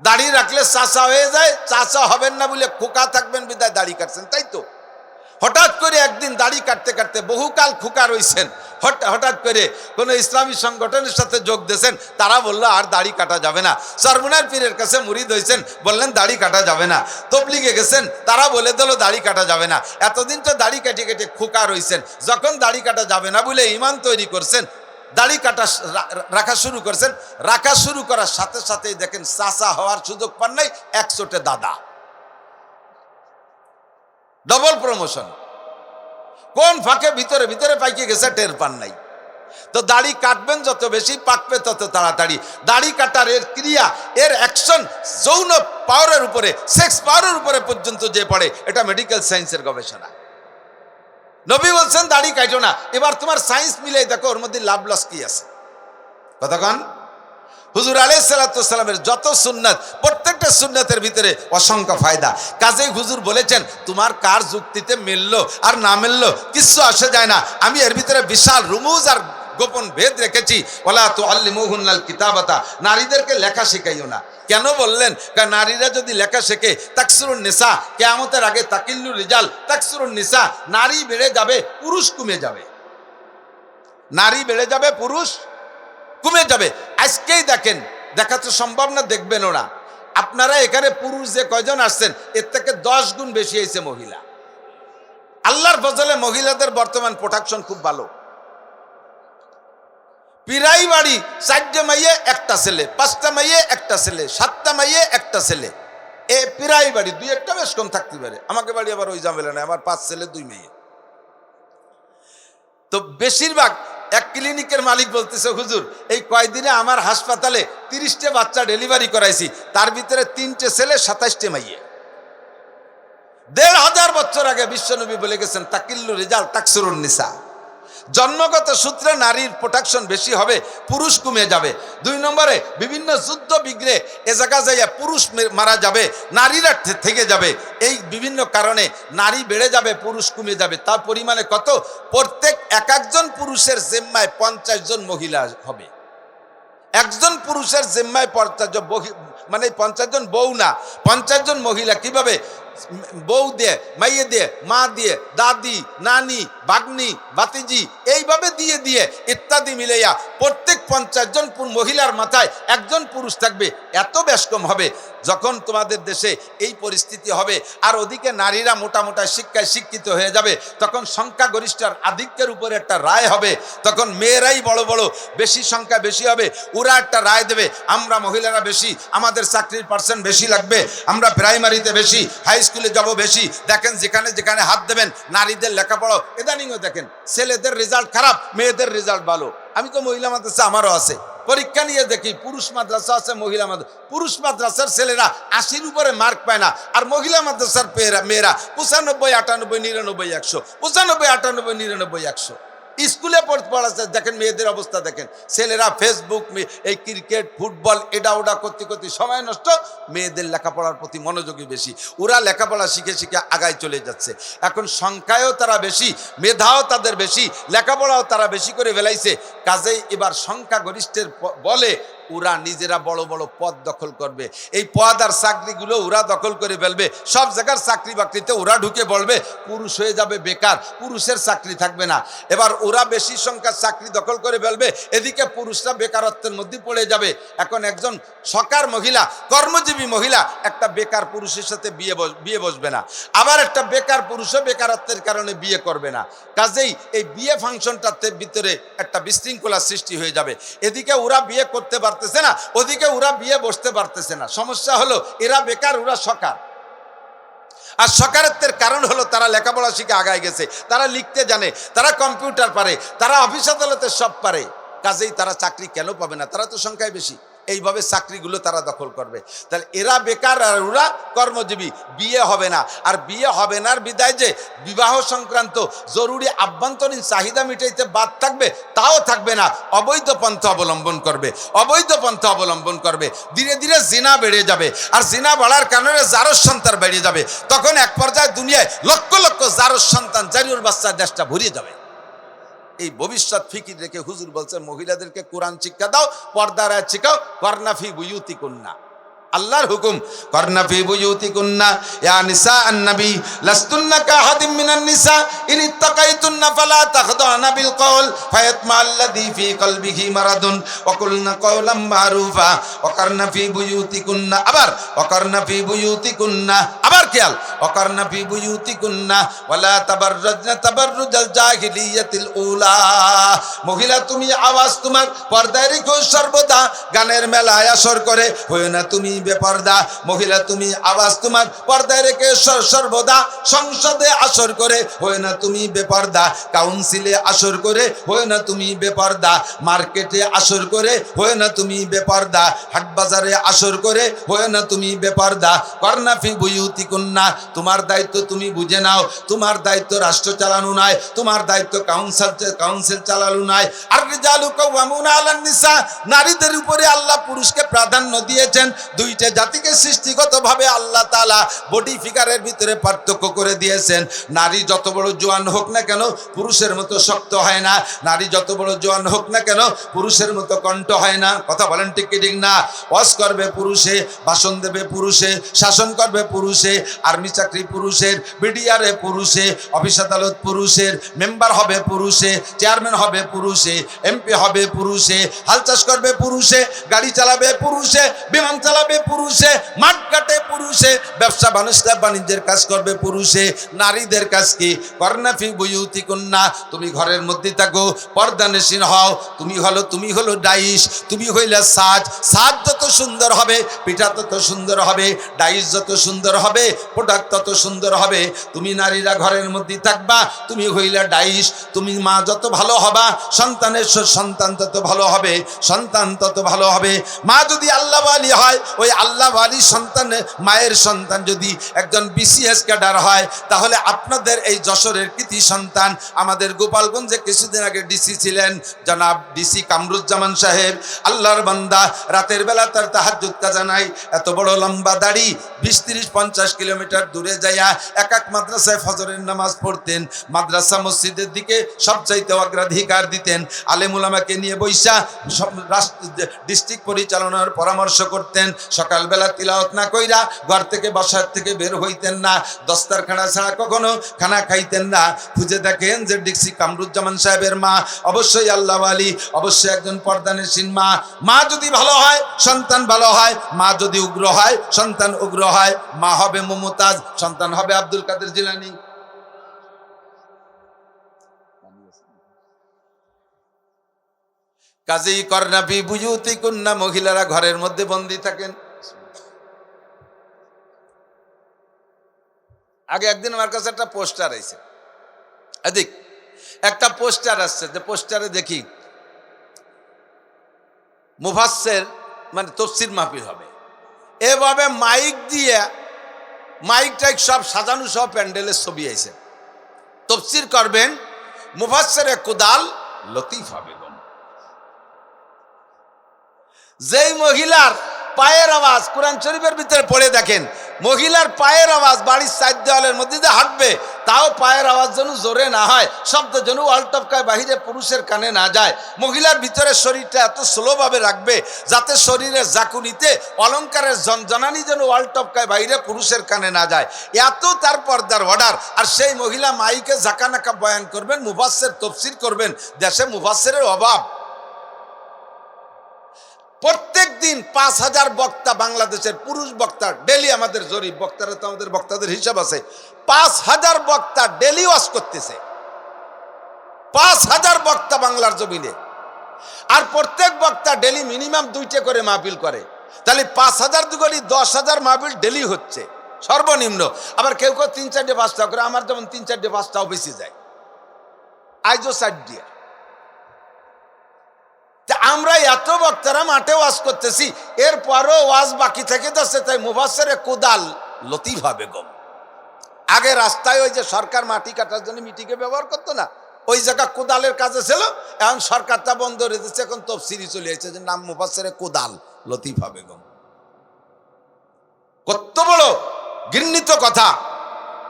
দাড়ি রাখলে চাচা হয়ে যায়, চাচা হবেন না বলে খোকা থাকবেন, বিদায় দাড়ি কাটছেন, তাই তো? হঠাৎ করে একদিন দাড়ি কাটতে কাটতে বহুকাল খোকা রইছেন, হঠাৎ করে কোন ইসলামী সংগঠনের সাথে যোগ দিয়েছেন, তারা বললো আর দাড়ি কাটা যাবে না। চরমুনার পীরের কাছে মুরিদ হয়েছেন, বললেন দাড়ি কাটা যাবে না। তবলিগে গেছেন, তারা বলে দিল দাড়ি কাটা যাবে না। এতদিন তো দাড়ি কেটে কেটে খোকা রইছেন, যখন দাড়ি কাটা যাবে না বলে ইমান তৈরি করছেন, দাড়ি কাটা রাখা শুরু করছেন। রাখা শুরু করার সাথে সাথেই দেখেন চাচা হওয়ার সুযোগ পান নাই, 1 চোটে দাদা, ডবল প্রমোশন। কোন ফাঁকে ভিতরে ভিতরে পাইকে গেছে টের পান নাই। তো দাড়ি কাটবেন যত বেশি, পাকবে তত তাড়াতাড়ি। দাড়ি কাটার এর ক্রিয়া, এর অ্যাকশন যৌন পাওয়ারের উপরে, সেক্স পাওয়ারের উপরে পর্যন্ত যে পড়ে, এটা মেডিকেল সায়েন্সের গবেষণা। নবী বলছেন দাড়ি কাটো না। এবার তোমার সায়েন্স মিলাই দেখো ওর মধ্যে লাভ লস কি আছে। কতক্ষণ হুজুর আলাইহিস সালাতু ওয়াস সালামের যত সুন্নাত, প্রত্যেকটা সুন্নাতের ভিতরে অসংখ্য ফায়দা। কাজেই হুজুর বলেছেন তোমার কার যুক্তিতে মিললো আর না মিললো কিচ্ছু আসে যায় না, আমি এর ভিতরে বিশাল রুমুজ আর গোপন ভেদ রেখেছি। ওয়ালা তুআল্লিমুহুন্নাল কিতাবাতা, নারীদেরকে লেখা শেখাইও না। কেন বললেন? কারণ নারীরা যদি লেখা শেখে তাকসুরুন নিসা, কিয়ামতের আগে তাকিল্লুর রিজাল তাকসুরুন নিসা, নারী বেড়ে যাবে, পুরুষ কমে যাবে। নারী বেড়ে যাবে, পুরুষ কমে যাবে। আজকেই দেখেন, দেখা তো সম্ভব না, দেখবেনও না। আপনারা এখানে পুরুষ যে কয়জন আসছেন, এর থেকে 10 গুণ বেশি হয়েছে মহিলা। আল্লাহর ফজলে মহিলাদের বর্তমান প্রোটেকশন খুব ভালো। পিরাই বাড়ি 4টে মাইয়ে 1টা ছেলে, 5টা মাইয়ে 1টা ছেলে, 7টা মাইয়ে 1টা ছেলে। এ পিরাই বাড়ি 2-1টা বেশ কম থাকতে পারে। আমাকে বাড়ি আবার ওই ঝামেলা না, আমার 5 ছেলে 2 মেয়ে। তো বেশিরভাগ এক ক্লিনিকের মালিক বলতেছে, হুজুর এই কয়দিনে আমার হাসপাতালে 30টে বাচ্চা ডেলিভারি করাইছি, তার ভিতরে 3টে ছেলে 27টে মাইয়ে। 1500 বছর আগে বিশ্বনবী বলে গেছেন তাকিল্লু রিজাল তাকসুরুন নিসা। জন্মগত সূত্রে নারীর প্রোটেকশন বেশি হবে, পুরুষ কমে যাবে। 2 নম্বরে বিভিন্ন যুদ্ধ বিগ্রহে এ জায়গা যাইয়া পুরুষ মারা যাবে, নারীরা থেকে যাবে। এই বিভিন্ন কারণে নারী বেড়ে যাবে, পুরুষ কমে যাবে। তার পরিমাণে কত? প্রত্যেক একজন পুরুষের জিম্মায় 50 জন মহিলা হবে। একজন পুরুষের জিম্মায় 50 জন, মানে 50 জন বউ না, 50 জন মহিলা। কিভাবে? বউ দিয়ে, মাইয়ে দিয়ে, মা দিয়ে, দাদি, নানি, ভাগ্নি, ভাতিজি, এইভাবে দিয়ে দিয়ে ইত্যাদি মিলাইয়া প্রত্যেক 50 জন মহিলার মাথায় একজন পুরুষ থাকবে। এত বেশ কম হবে। যখন তোমাদের দেশে এই পরিস্থিতি হবে আর ওদিকে নারীরা মোটামোটা শিক্ষায় শিক্ষিত হয়ে যাবে, তখন সংখ্যাগরিষ্ঠের আধিক্যের উপরে একটা রায় হবে। তখন মেয়েরাই বড় বড়, বেশি সংখ্যা বেশি হবে, ওরা একটা রায় দেবে, আমরা মহিলারা বেশি, আমাদের চাকরির পার্সেন্ট বেশি লাগবে, আমরা প্রাইমারিতে বেশি, হাই স্কুলে যাব বেশি। দেখেন যেখানে যেখানে হাত দেবেন নারীদের লেখাপড়া। ইদানিংও দেখেন ছেলেদের রেজাল্ট খারাপ, মেয়েদের রেজাল্ট ভালো। আমি তো মহিলা মাদ্রাসা আমারও আছে, পরীক্ষা নিয়ে দেখি পুরুষ মাদ্রাসা আছে, মহিলা মাদ্রাসা। পুরুষ মাদ্রাসার ছেলেরা 80-র উপরে মার্ক পায় না, আর মহিলা মাদ্রাসার মেয়েরা 95, 98, 99, 100, 95, 98, 99, 100। স্কুলে পড়াচ্ছে, দেখেন মেয়েদের অবস্থা দেখেন। ছেলেরা ফেসবুক, এই ক্রিকেট, ফুটবল, এটা ওটা করতে করতে সময় নষ্ট, মেয়েদের লেখাপড়ার প্রতি মনোযোগী বেশি। ওরা লেখাপড়া শিখে শিখে আগায় চলে যাচ্ছে। এখন সংখ্যায়ও তারা বেশি, মেধাও তাদের বেশি, লেখাপড়াও তারা বেশি করে ফেলাইছে। কাজেই এবার সংখ্যাগরিষ্ঠের বলে ওরা নিজেরা বড় বড় পদ দখল করবে। এই পদ আর চাকরিগুলো ওরা দখল করে ফেলবে। সব জায়গার চাকরি বাকরিতে ওরা ঢুকে বলবে, পুরুষ হয়ে যাবে বেকার, পুরুষের চাকরি থাকবে না। এবার ওরা বেশি সংখ্যার চাকরি দখল করে ফেলবে, এদিকে পুরুষরা বেকারত্বের মধ্যে পড়ে যাবে। এখন একজন সকার মহিলা, কর্মজীবী মহিলা একটা বেকার পুরুষের সাথে বিয়ে বসবে না, আবার একটা বেকার পুরুষও বেকারত্বের কারণে বিয়ে করবে না। কাজেই এই বিয়ে ফাংশনটার ভিতরে একটা বিশৃঙ্খলা সৃষ্টি হয়ে যাবে। এদিকে ওরা বিয়ে করতে পারতেছে না, ওদিকে ওরা বিয়ে বসতে পারতেছে না। সমস্যা হলো এরা বেকার, ওরা সকার। আর সকারত্বের কারণ হলো তারা লেখাপড়া শিখে আগায় গেছে, তারা লিখতে জানে, তারা কম্পিউটার পারে, তারা অফিস আদালতে সব পারে। কাজেই তারা চাকরি কেন পাবে না? তারা তো সংখ্যায় বেশি। এইভাবে চাকরিগুলো তারা দখল করবে। তাহলে এরা বেকার আর ওরা কর্মজীবী, বিয়ে হবে না। আর বিয়ে হবে না বিদায় যে বিবাহ সংক্রান্ত জরুরি আভ্যন্তরীণ চাহিদা মিটাইতে বাদ থাকবে, তাও থাকবে না। অবৈধ পন্থা অবলম্বন করবে, অবৈধ পন্থা অবলম্বন করবে। ধীরে ধীরে জিনা বেড়ে যাবে, আর জিনা বাড়ার কারণে জারজ সন্তান বেড়ে যাবে। তখন এক পর্যায়ে দুনিয়ায় লক্ষ লক্ষ জারজ সন্তান, জারিউর বাচ্চা দেশটা ভরিয়ে যাবে। এই ভবিষ্যৎ ফিকির রেখে হুজুর বলছেন মহিলাদেরকে কোরআন শিক্ষা দাও, পর্দার আয়াত শিখাও। করনাফি বুয়ুতিকুন্না, আল্লাহর হুকুম, করনাফি বুয়ুতিকুন্না ইয়া নিসা আন-নবী লাস্তুন্না কাহাদিম মিনান নিসা ইন ইত্তাকাইতুন্না ফালা তাখদানা বিল কওল ফায়াতমা আল্লাযী ফি কলবিহি মারাদুন ওয়া কুলনা কওলাম মারুফা ওয়া করনাফি বুয়ুতিকুন্না। আবার ওয়া করনাফি বুয়ুতিকুন্না, আবার খেয়াল, ওয়া করনাফি বুয়ুতিকুন্না ওয়ালা তাবাররাজনা তাবাররুজাল জাহিলিয়াতিল উলা। মহিলা তুমি আওয়াজ তোমার পর্দায় রেখো সর্বদা, গানের মেলায় আসর করে হয় না তুমি বেপর্দা। মহিলা তুমি আওয়াজ তোমার পর্দায় রেখে সর্বদা, সংসদে আসর করে হয় না তুমি বেপর্দা, কাউন্সিলে আসর করে হয় না তুমি বেপর্দা, মার্কেটে আসর করে হয় না তুমি বেপর্দা, হাট বাজারে আসর করে হয় না তুমি বেপর্দা। করনাফি বুয়ুতিকুন্না, তোমার দায়িত্ব তুমি বুঝে নাও। তোমার দায়িত্ব রাষ্ট্র চালানো নয়, তোমার দায়িত্ব কাউন্সিল চালানো নয়। আর রিজালু কাওয়ামুনা আলান নিসা, নারীদের উপরে আল্লাহ পুরুষকে প্রাধান্য দিয়েছেন। দুইটা জাতিকে সৃষ্টিগতভাবে আল্লাহ তাআলা বডি ফিগারের ভিতরে পার্থক্য করে দিয়েছেন। নারী যত বড় জোয়ান হোক না কেন পুরুষের মতো শক্ত হয় না, নারী যত বড় জোয়ান হোক না কেন পুরুষের মতো কণ্ঠ হয় না। কথা বলেন ঠিক কি ঠিক না? ওয়াজ করবে পুরুষে, ভাষণ দেবে পুরুষে, শাসন করবে পুরুষে, আর্মি চাকরি পুরুষের, বিডিআরে পুরুষে, অফিস আদালত পুরুষের, মেম্বার হবে পুরুষে, চেয়ারম্যান হবে পুরুষে, এমপি হবে পুরুষে, হাল চাষ করবে পুরুষে, গাড়ি চালাবে পুরুষে, বিমান চালাবে পুরুষে, মাঠ কাটে পুরুষে, ব্যবসা বাণিজ্যের কাজ করবে পুরুষে। নারীদের কাজ কি? করনাফি বুয়ুতিকুন্না, তুমি ঘরের মধ্যে থাকো, পর্দানশীল হও। তুমি হলো ডাইশ, তুমি হইলা সাজ। সাজ যত সুন্দর হবে পিঠা তত সুন্দর হবে, ডাইশ যত সুন্দর হবে প্রোডাক্ট তত সুন্দর হবে। তুমি নারীরা ঘরের মধ্যে থাকবা, তুমি হইলা ডাইশ। তুমি মা যত ভালো হবা, সন্তানের সন্তান তত ভালো হবে, সন্তান তত ভালো হবে। মা যদি আল্লাহওয়ালি হয়, ওই আল্লাহওয়ালি সন্তানের মায়ের সন্তান যদি একজন বিসিএস ক্যাডার হয়, তাহলে আপনাদের এই যশোরের কৃতি সন্তান, আমাদের গোপালগঞ্জে কিছুদিন আগে ডিসি ছিলেন জনাব ডিসি কামরুজ্জামান সাহেব, আল্লাহর বান্দা, রাতের বেলা তার তাহাজ্জুদ কাজা নাই, এত বড় লম্বা দাড়ি, 20-30-50 কিলোমিটার দূরে যাইয়া এক মাদ্রাসায় ফজরের নামাজ পড়তেন, মাদ্রাসা মসজিদের দিকে সবচাইতে অগ্রাধিকার দিতেন, আলেম উলামাকে নিয়ে বৈশা ডিস্ট্রিক্ট পরিচালনার পরামর্শ করতেন। সকালবেলা তিলাওয়াত না কইরা ঘর থেকে বাসার থেকে বের হইতেন না, দস্তারখানা ছাড়া কখনো খানা খাইতেন না। খুঁজে দেখেন যে ডিসি কামরুজ্জামান সাহেবের মা অবশ্যই আল্লাহওয়ালি, অবশ্যই একজন পর্দানশীল মা। মা যদি ভালো হয় সন্তান ভালো হয়, মা যদি উগ্র হয় সন্তান উগ্র হয়। মা হবে মমতাজ, সন্তান হবে আব্দুল কাদের জিলানী। কাজেই করনাফি বুয়ুতিকুন্না, মহিলারা ঘরের মধ্যে বন্দী থাকেন। আগে একদিন আমার কাছে একটা পোস্টার আইছে, এদিক একটা পোস্টার আসছে, যে পোস্টারে দেখি মুফাসসির মানে তাফসীর মাহফিল হবে, এভাবে মাইক দিয়ে মাইক টাইক সব সাজানো, সব প্যান্ডেলের ছবি আইছে। তাফসীর করবেন মুফাসসিরে কুদাল লতিফা বেগম। যেই মহিলার পায়ের আওয়াজ কোরআন শরীফের ভিতরে পড়ে দেখেন, মহিলার পায়ের আওয়াজ বাড়ির চার দেওয়ালের মধ্যে যে হাঁটবে, তাও পায়ের আওয়াজ যেন জোরে না হয়, শব্দ যেন ওয়ালটপকায় বাহিরে পুরুষের কানে না যায়। মহিলার ভিতরে শরীরটা এত স্লোভাবে রাখবে যাতে শরীরের জাকুনিতে অলঙ্কারের জনজনানি যেন ওয়ালটপকায় বাহিরে পুরুষের কানে না যায়, এত তার পর্দার অর্ডার। আর সেই মহিলা মাইকে জাকানাকা বয়ান করবেন, মুফাসসির তাফসীর করবেন। দেশে মুফাসসিরের অভাব। প্রত্যেক দিন 5000 বক্তা, বাংলাদেশের পুরুষ বক্তা ডেলি, আমাদের জরিপ বক্তারা তো আমাদের বক্তাদের হিসাব আছে, 5000 বক্তা ডেলি ওয়াজ করতেছে, 5000 বক্তা বাংলার জমিনে। আর প্রত্যেক বক্তা ডেলি মিনিমাম 2টা করে মাহফিল করে, তাহলে 5000 দুগুণে 10,000 মাহফিল ডেলি হচ্ছে সর্বনিম্ন। আবার কেউ কেউ 3-4-5টা করে, আমার যেমন 3-4-5টাও বেশি যায়, আজও 4 দিয়ে। আমরা এত বক্তারা মাঠে ওয়াজ করতেছি, এরপরও ওয়াজ বাকি থেকে যাচ্ছে। তাই মুফাসসিরে কুদাল লতিফা বেগম আগে রাস্তায় ওই যে সরকার মাটি কাটার জন্য মিটিকে ব্যবহার করতো না, ওই জায়গা কোদালের কাজে ছিল। এখন সরকারটা বন্ধ করে দিচ্ছে, এখন তফসিরি চলে এসেছে, যে নাম মুফাসসিরে কুদাল লতিফা বেগম। কত বড় ঘৃণিত কথা!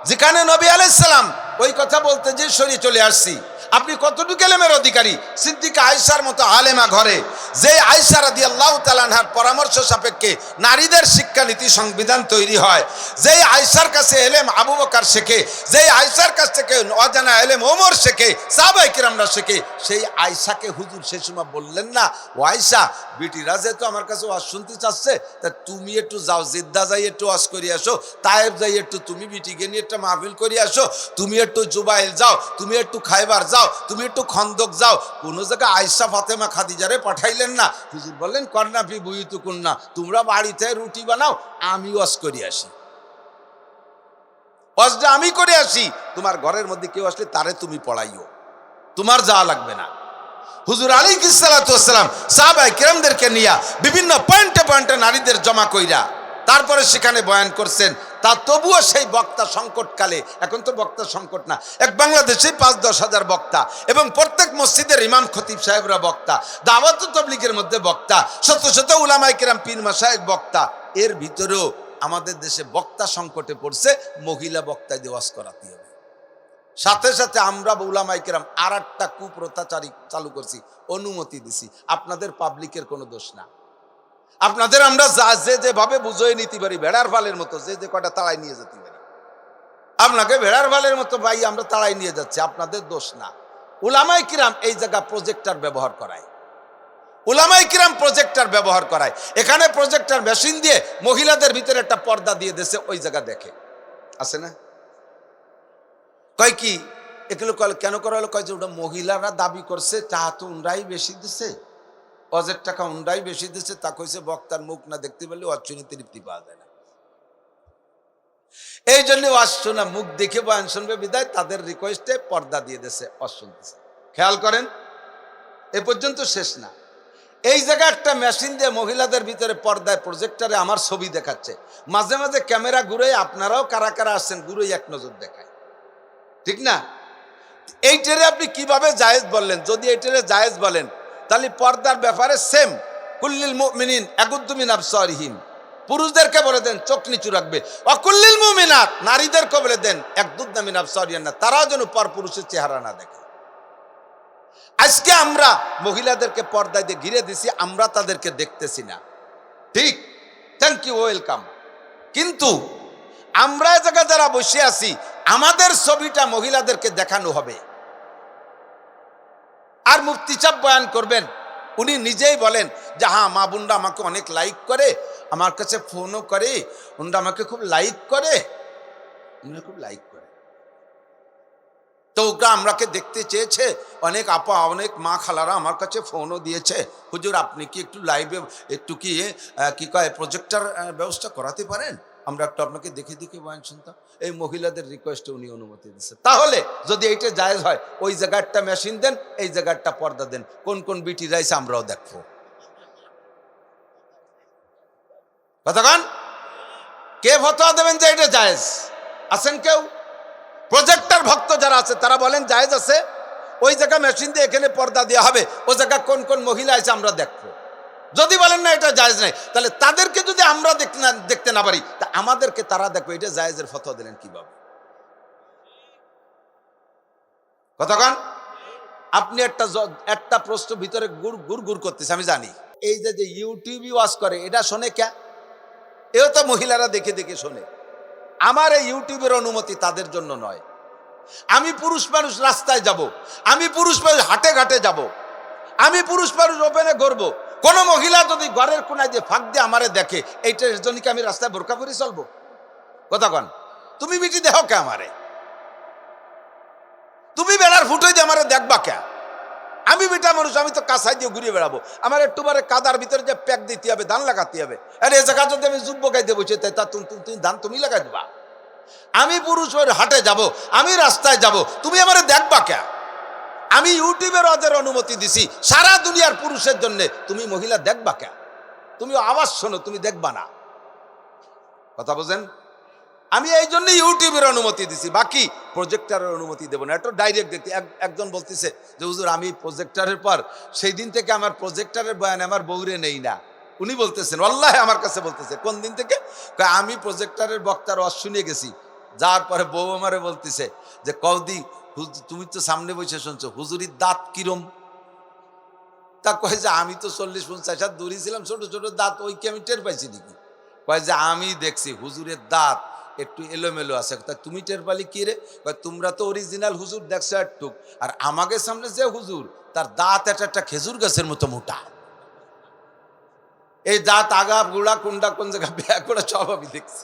যেখানে নবী আলাইহিস সালাম ওই কথা বলতে যে সরিয়ে চলে আসছি। আপনি কতটুকু এলেমের অধিকারী? সিদ্দিকা আয়েশার মতো আলেমা ঘরে, যে আয়েশা রাদিয়াল্লাহু তাআলা আনহার পরামর্শ সাপেক্ষে নারীদের শিক্ষানীতি সংবিধান তৈরি হয়, যেই আয়েশার কাছে এলেম আবু বকর শেখে, যেই আয়েশার কাছ থেকে অজানা এলেম ওমর শেখে, সাহাবায়ে কিরামরা শেখে, সেই আয়েশাকে হুজুর সে সময় বললেন না, ও আয়েশা, বিটিরা যেহেতু আমার কাছে ওয়াজ শুনতে চাচ্ছে, তা তুমি একটু যাও, জিদ্দা যাই একটু ওয়াজ করে আসো, তায়েব যাই একটু তুমি বিটিকে নিয়ে একটা মাহফিল করে আসো, তুমি একটু জুবাইল যাও, তুমি একটু খায়বার যাও, তুমি একটু খন্দক যাও। কোন জায়গায় আয়েশা ফাতেমা খাদিজারে পাঠাইলেন না। হুজুর বললেন, কন্যা ফি বুয়ুতুকুন্না, তোমরা বাড়িতে রুটি বানাও, আমি ওয়াজ করে আসি, ওয়াজটা আমি করে আসি, তোমার ঘরের মধ্যে কেউ আসলে তারে তুমি পড়াইও, তোমার যাওয়া লাগবে না। হুজুর আলাইহিস সালাতু ওয়াস সালাম সাহাবায়ে কিরামদেরকে নিয়ে বিভিন্ন পয়েন্টে পয়েন্টে নারীদের জমা কইরা তারপরে সেখানে বয়ান করছেন। তা তবুও সেই বক্তা সংকটকালে, এখন তো বক্তা সংকট না, এক বাংলাদেশে ৫-১০ হাজার বক্তা, এবং প্রত্যেক মসজিদের ইমাম খতিব সাহেবরা বক্তা, দাওয়াত ও তাবলীগের মধ্যে বক্তা, শত শত উলামায়ে কিরাম পীর মাশায়েখ বক্তা। এর ভিতরেও আমাদের দেশে বক্তা সংকটে পড়ছে, মহিলা বক্তা দিয়ে ওয়াজ করাতে হবে। সাথে সাথে আমরা উলামায়ে কিরাম আর একটা কুপ্রথা চালু করছি, অনুমতি দিছি। আপনাদের পাবলিকের কোনো দোষ না, আপনাদের আমরা যে যেভাবে বুঝিয়ে নিতে পারি, ভেড়ার ফালের মতো যে কটা তাড়াই নিয়ে যেতে পারি, আপনাকে ভেড়ার ফালের মতো ভাই আমরা তাড়াই নিয়ে যাচ্ছি, আপনাদের দোষ না। উলামায়ে কিরাম এই জায়গা প্রজেক্টর ব্যবহার করায়, উলামায়ে কিরাম প্রজেক্টর ব্যবহার করায়। এখানে প্রজেক্টর মেশিন দিয়ে মহিলাদের ভিতরে একটা পর্দা দিয়ে দিয়েছে, ওই জায়গা দেখে আছে না? কয় কি এগুলো কেন করা হলো? কয় যে ওটা মহিলারা দাবি করছে, টাকা তো উনরাই বেশি দিছে, অজের টাকা উনরাই বেশি দিচ্ছে, তা কইছে বক্তার মুখ না দেখতে পেলে অর্চনী তৃপ্তি পাওয়া যায় না। এই জন্য ওয়াজ শোনা, মুখ দেখে বয়ান শুনবে বিদায় তাদের রিকোয়েস্টে পর্দা দিয়ে দিয়েছে, ওয়াজ শুনতেছে। খেয়াল করেন, এ পর্যন্ত শেষ না। এই জায়গায় একটা মেশিন দিয়ে মহিলাদের ভিতরে পর্দায় প্রজেক্টরে আমার ছবি দেখাচ্ছে, মাঝে মাঝে ক্যামেরা ঘুরে, আপনারাও কারা কারা আসছেন ঘুরে এক নজর দেখায়, ঠিক না? এইটারে আপনি কিভাবে জায়েজ বললেন? যদি এইটারে জায়েজ বলেন, তাহলে পর্দার ব্যাপারে সেম, কুল্লিল মুমিনিন ইয়াগুদ্দু মিন আবসারিহিম, পুরুষদেরকে বলে দেন চোখ নিচু রাখবে, ওয়াকুল্লিল মুমিনাত, নারীদেরকে বলে দেন ইয়াগুদ্দু মিন আবসারিহিন্না, তারাও যেন পর পুরুষের চেহারা না দেখে। আজকে আমরা মহিলাদেরকে পর্দায় দিয়ে ঘিরে দিছি, আমরা তাদেরকে দেখতেছি না, ঠিক? Thank you, welcome. কিন্তু আমরা এই জায়গায় যারা বসে আছি, আমাদের ছবিটা মহিলাদেরকে দেখানো হবে। আর মুফতি সাহেব বয়ান করবেন, উনি নিজেই বলেন যে হ্যাঁ, মা বোনরা আমাকে অনেক লাইক করে, আমার কাছে ফোনও করে, ওনারা আমাকে খুব লাইক করে, খুব লাইক করে। তো ওরা আমরাকে দেখতে চেয়েছে, অনেক আপা অনেক মা খালারা আমার কাছে ফোনও দিয়েছে, হুজুর আপনি কি একটু লাইভে একটু কি কয় প্রজেক্টর ব্যবস্থা করাতে পারেন, আমরা একটু আপনাকে দেখে দেখে বয়ান শুনতাম। এই মহিলাদের রিকোয়েস্টে উনি অনুমতি দিচ্ছে। তাহলে যদি এইটা জায়েজ হয়, ওই জায়গাটা মেশিন দেন, এই জায়গাটা পর্দা দেন, কোন কোন বিটি রাইছে আমরাও দেখবো। কতক্ষণ কে ফতোয়া দেবেন যে এটা জায়েজ? আছেন কেউ? প্রজেক্টর ভক্ত যারা আছে তারা বলেন জায়েজ আছে, ওই জায়গা মেশিন দিয়ে এখানে পর্দা দেওয়া হবে, ওই জায়গা কোন কোন মহিলা আছে আমরা দেখবো। যদি বলেন না এটা জায়েজ নাই, তাহলে তাদেরকে যদি আমরা দেখতে না পারি, তা আমাদেরকে তারা দেখবে, এটা জায়েজের ফতোয়া দিলেন কিভাবে? কতক্ষণ আপনি একটা প্রশ্ন ভিতরে গুড় গুড় করতেছে, আমি জানি। এই যে ইউটিউবে ওয়াজ করে, এটা শোনে কে? এও তো মহিলারা দেখে দেখে শোনে। আমার এই ইউটিউবের অনুমতি তাদের জন্য নয়। আমি পুরুষ মানুষ রাস্তায় যাব, আমি পুরুষ মানুষ হাটে ঘাটে যাব, আমি পুরুষ মানুষ ওপেনে ঘুরবো, কোন মহিলা যদি ঘরের কোনায় দিয়ে ফাঁক দিয়ে আমারে দেখে, এইটার জন্য কি আমি রাস্তায় বোরকা পরে চলবো? কতক্ষণ তুমি বিটি দেখো কে আমারে? তুমি বেড়ার ফুটোই দিয়ে আমারে দেখবা কে? আমি বেটা মানুষ, আমি তো কাছাই দিয়ে ঘুরিয়ে বেড়াবো, আমার একটু বারে কাদার ভিতরে যে প্যাক দিতে হবে, ধান লাগাতে হবে। আরে এই জায়গা যদি আমি যুব্য গাইতে বসে, তা তুমি ধান তুমি লাগাই দেবা। আমি পুরুষ হাটে যাব, আমি রাস্তায় যাব, তুমি আমারে দেখবা কে? আমি ইউটিউবের ওয়াজের অনুমতি দিছি সারা দুনিয়ার পুরুষের জন্য, তুমি মহিলা দেখবা কেন? তুমি আওয়াজ শোনো, তুমি দেখবা না। কথা বোঝেন? আমি এই জন্য ইউটিউবের অনুমতি দিছি, বাকি প্রজেক্টরের অনুমতি দেব না। এটা ডাইরেক্ট দেখতে একজন বলতেছে যে হুজুর আমি প্রজেক্টরের পর সেই দিন থেকে আমার প্রজেক্টরের বয়ান আমার বউরে নেই না। উনি বলতেছেন, আল্লাহ আমার কাছে বলতেছে, কোন দিন থেকে? আমি প্রজেক্টরের বক্তার ওয়াজ শুনে গেছি, যার পরে বউ আমারে বলতেছে যে কৌদি তুমি তো সামনে বসে শুনছো, হুজুরির দাঁত কিরম? তা কয় যে আমি তো 40-50 হাত দূরে ছিলাম, ছোট ছোট দাঁত, ওই কি আমি টের পাইছি নাকি? কয় যে আমি দেখছি হুজুরের দাঁত একটু এলোমেলো আছে। তা তুমি টের পালি কি রে? তোমরা তো অরিজিনাল হুজুর দেখছো একটু, আর আমাদের সামনে যে হুজুর তার দাঁত একটা খেজুর গাছের মতো মোটা। এই দাঁত আগা গুড়া কোনটা কোন জায়গায় ব্যাগ করে সব আমি দেখছি।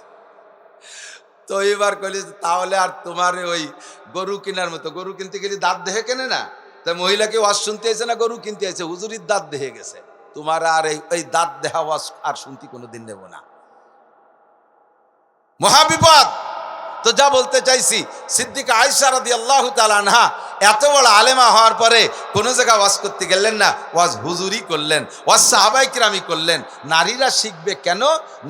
তো এবার কইলি তাহলে আর তোমার ওই গরু কেনার মতো, গরু কিনতে গেলে দাঁত দেখে কেনে না? তাই মহিলাকে ওয়াজ শুনতে এসে না গরু কিনতে এসে, হুজুরির দাঁত দেখে গেছে। তোমার আর এই দাঁত দেখা ওয়াজ আর শুনতে কোনোদিন নেব না। মহাবিপদ। তো যা বলতে চাইছি, সিদ্দিকা আয়েশা রাদিয়াল্লাহু তাআলা আনহা এত বড় আলেমা হওয়ার পরে কোনো জায়গায় ওয়াজ করতে গেলেন না, ওয়াজ হুজুরই করলেন, ওয়াজ সাহাবায়ে কিরামই করলেন। নারীরা শিখবে কেন?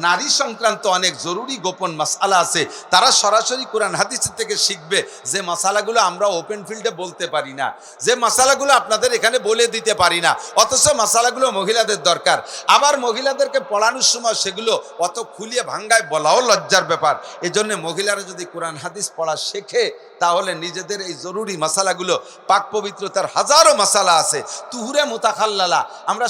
নারী সংক্রান্ত অনেক জরুরি গোপন মাসালা আছে, তারা সরাসরি কোরআন হাদিস থেকে শিখবে। যে মাসালাগুলো আমরা ওপেন ফিল্ডে বলতে পারি না, যে মাসালাগুলো আপনাদের এখানে বলে দিতে পারি না, অথচ মাসালাগুলো মহিলাদের দরকার। আবার মহিলাদেরকে পড়ানোর সময় সেগুলো অত খুলিয়ে ভাঙ্গায় বলাও লজ্জার ব্যাপার। এজন্য মহিলারা যদি কোরআন হাদিস পড়া শেখে তাহলে নিজেদের এই জরুরি মাসালাগুলো, পাক পবিত্রতার হাজারো মাসালা আছে, তুহুরে মুতাখাল্লালা, আমরা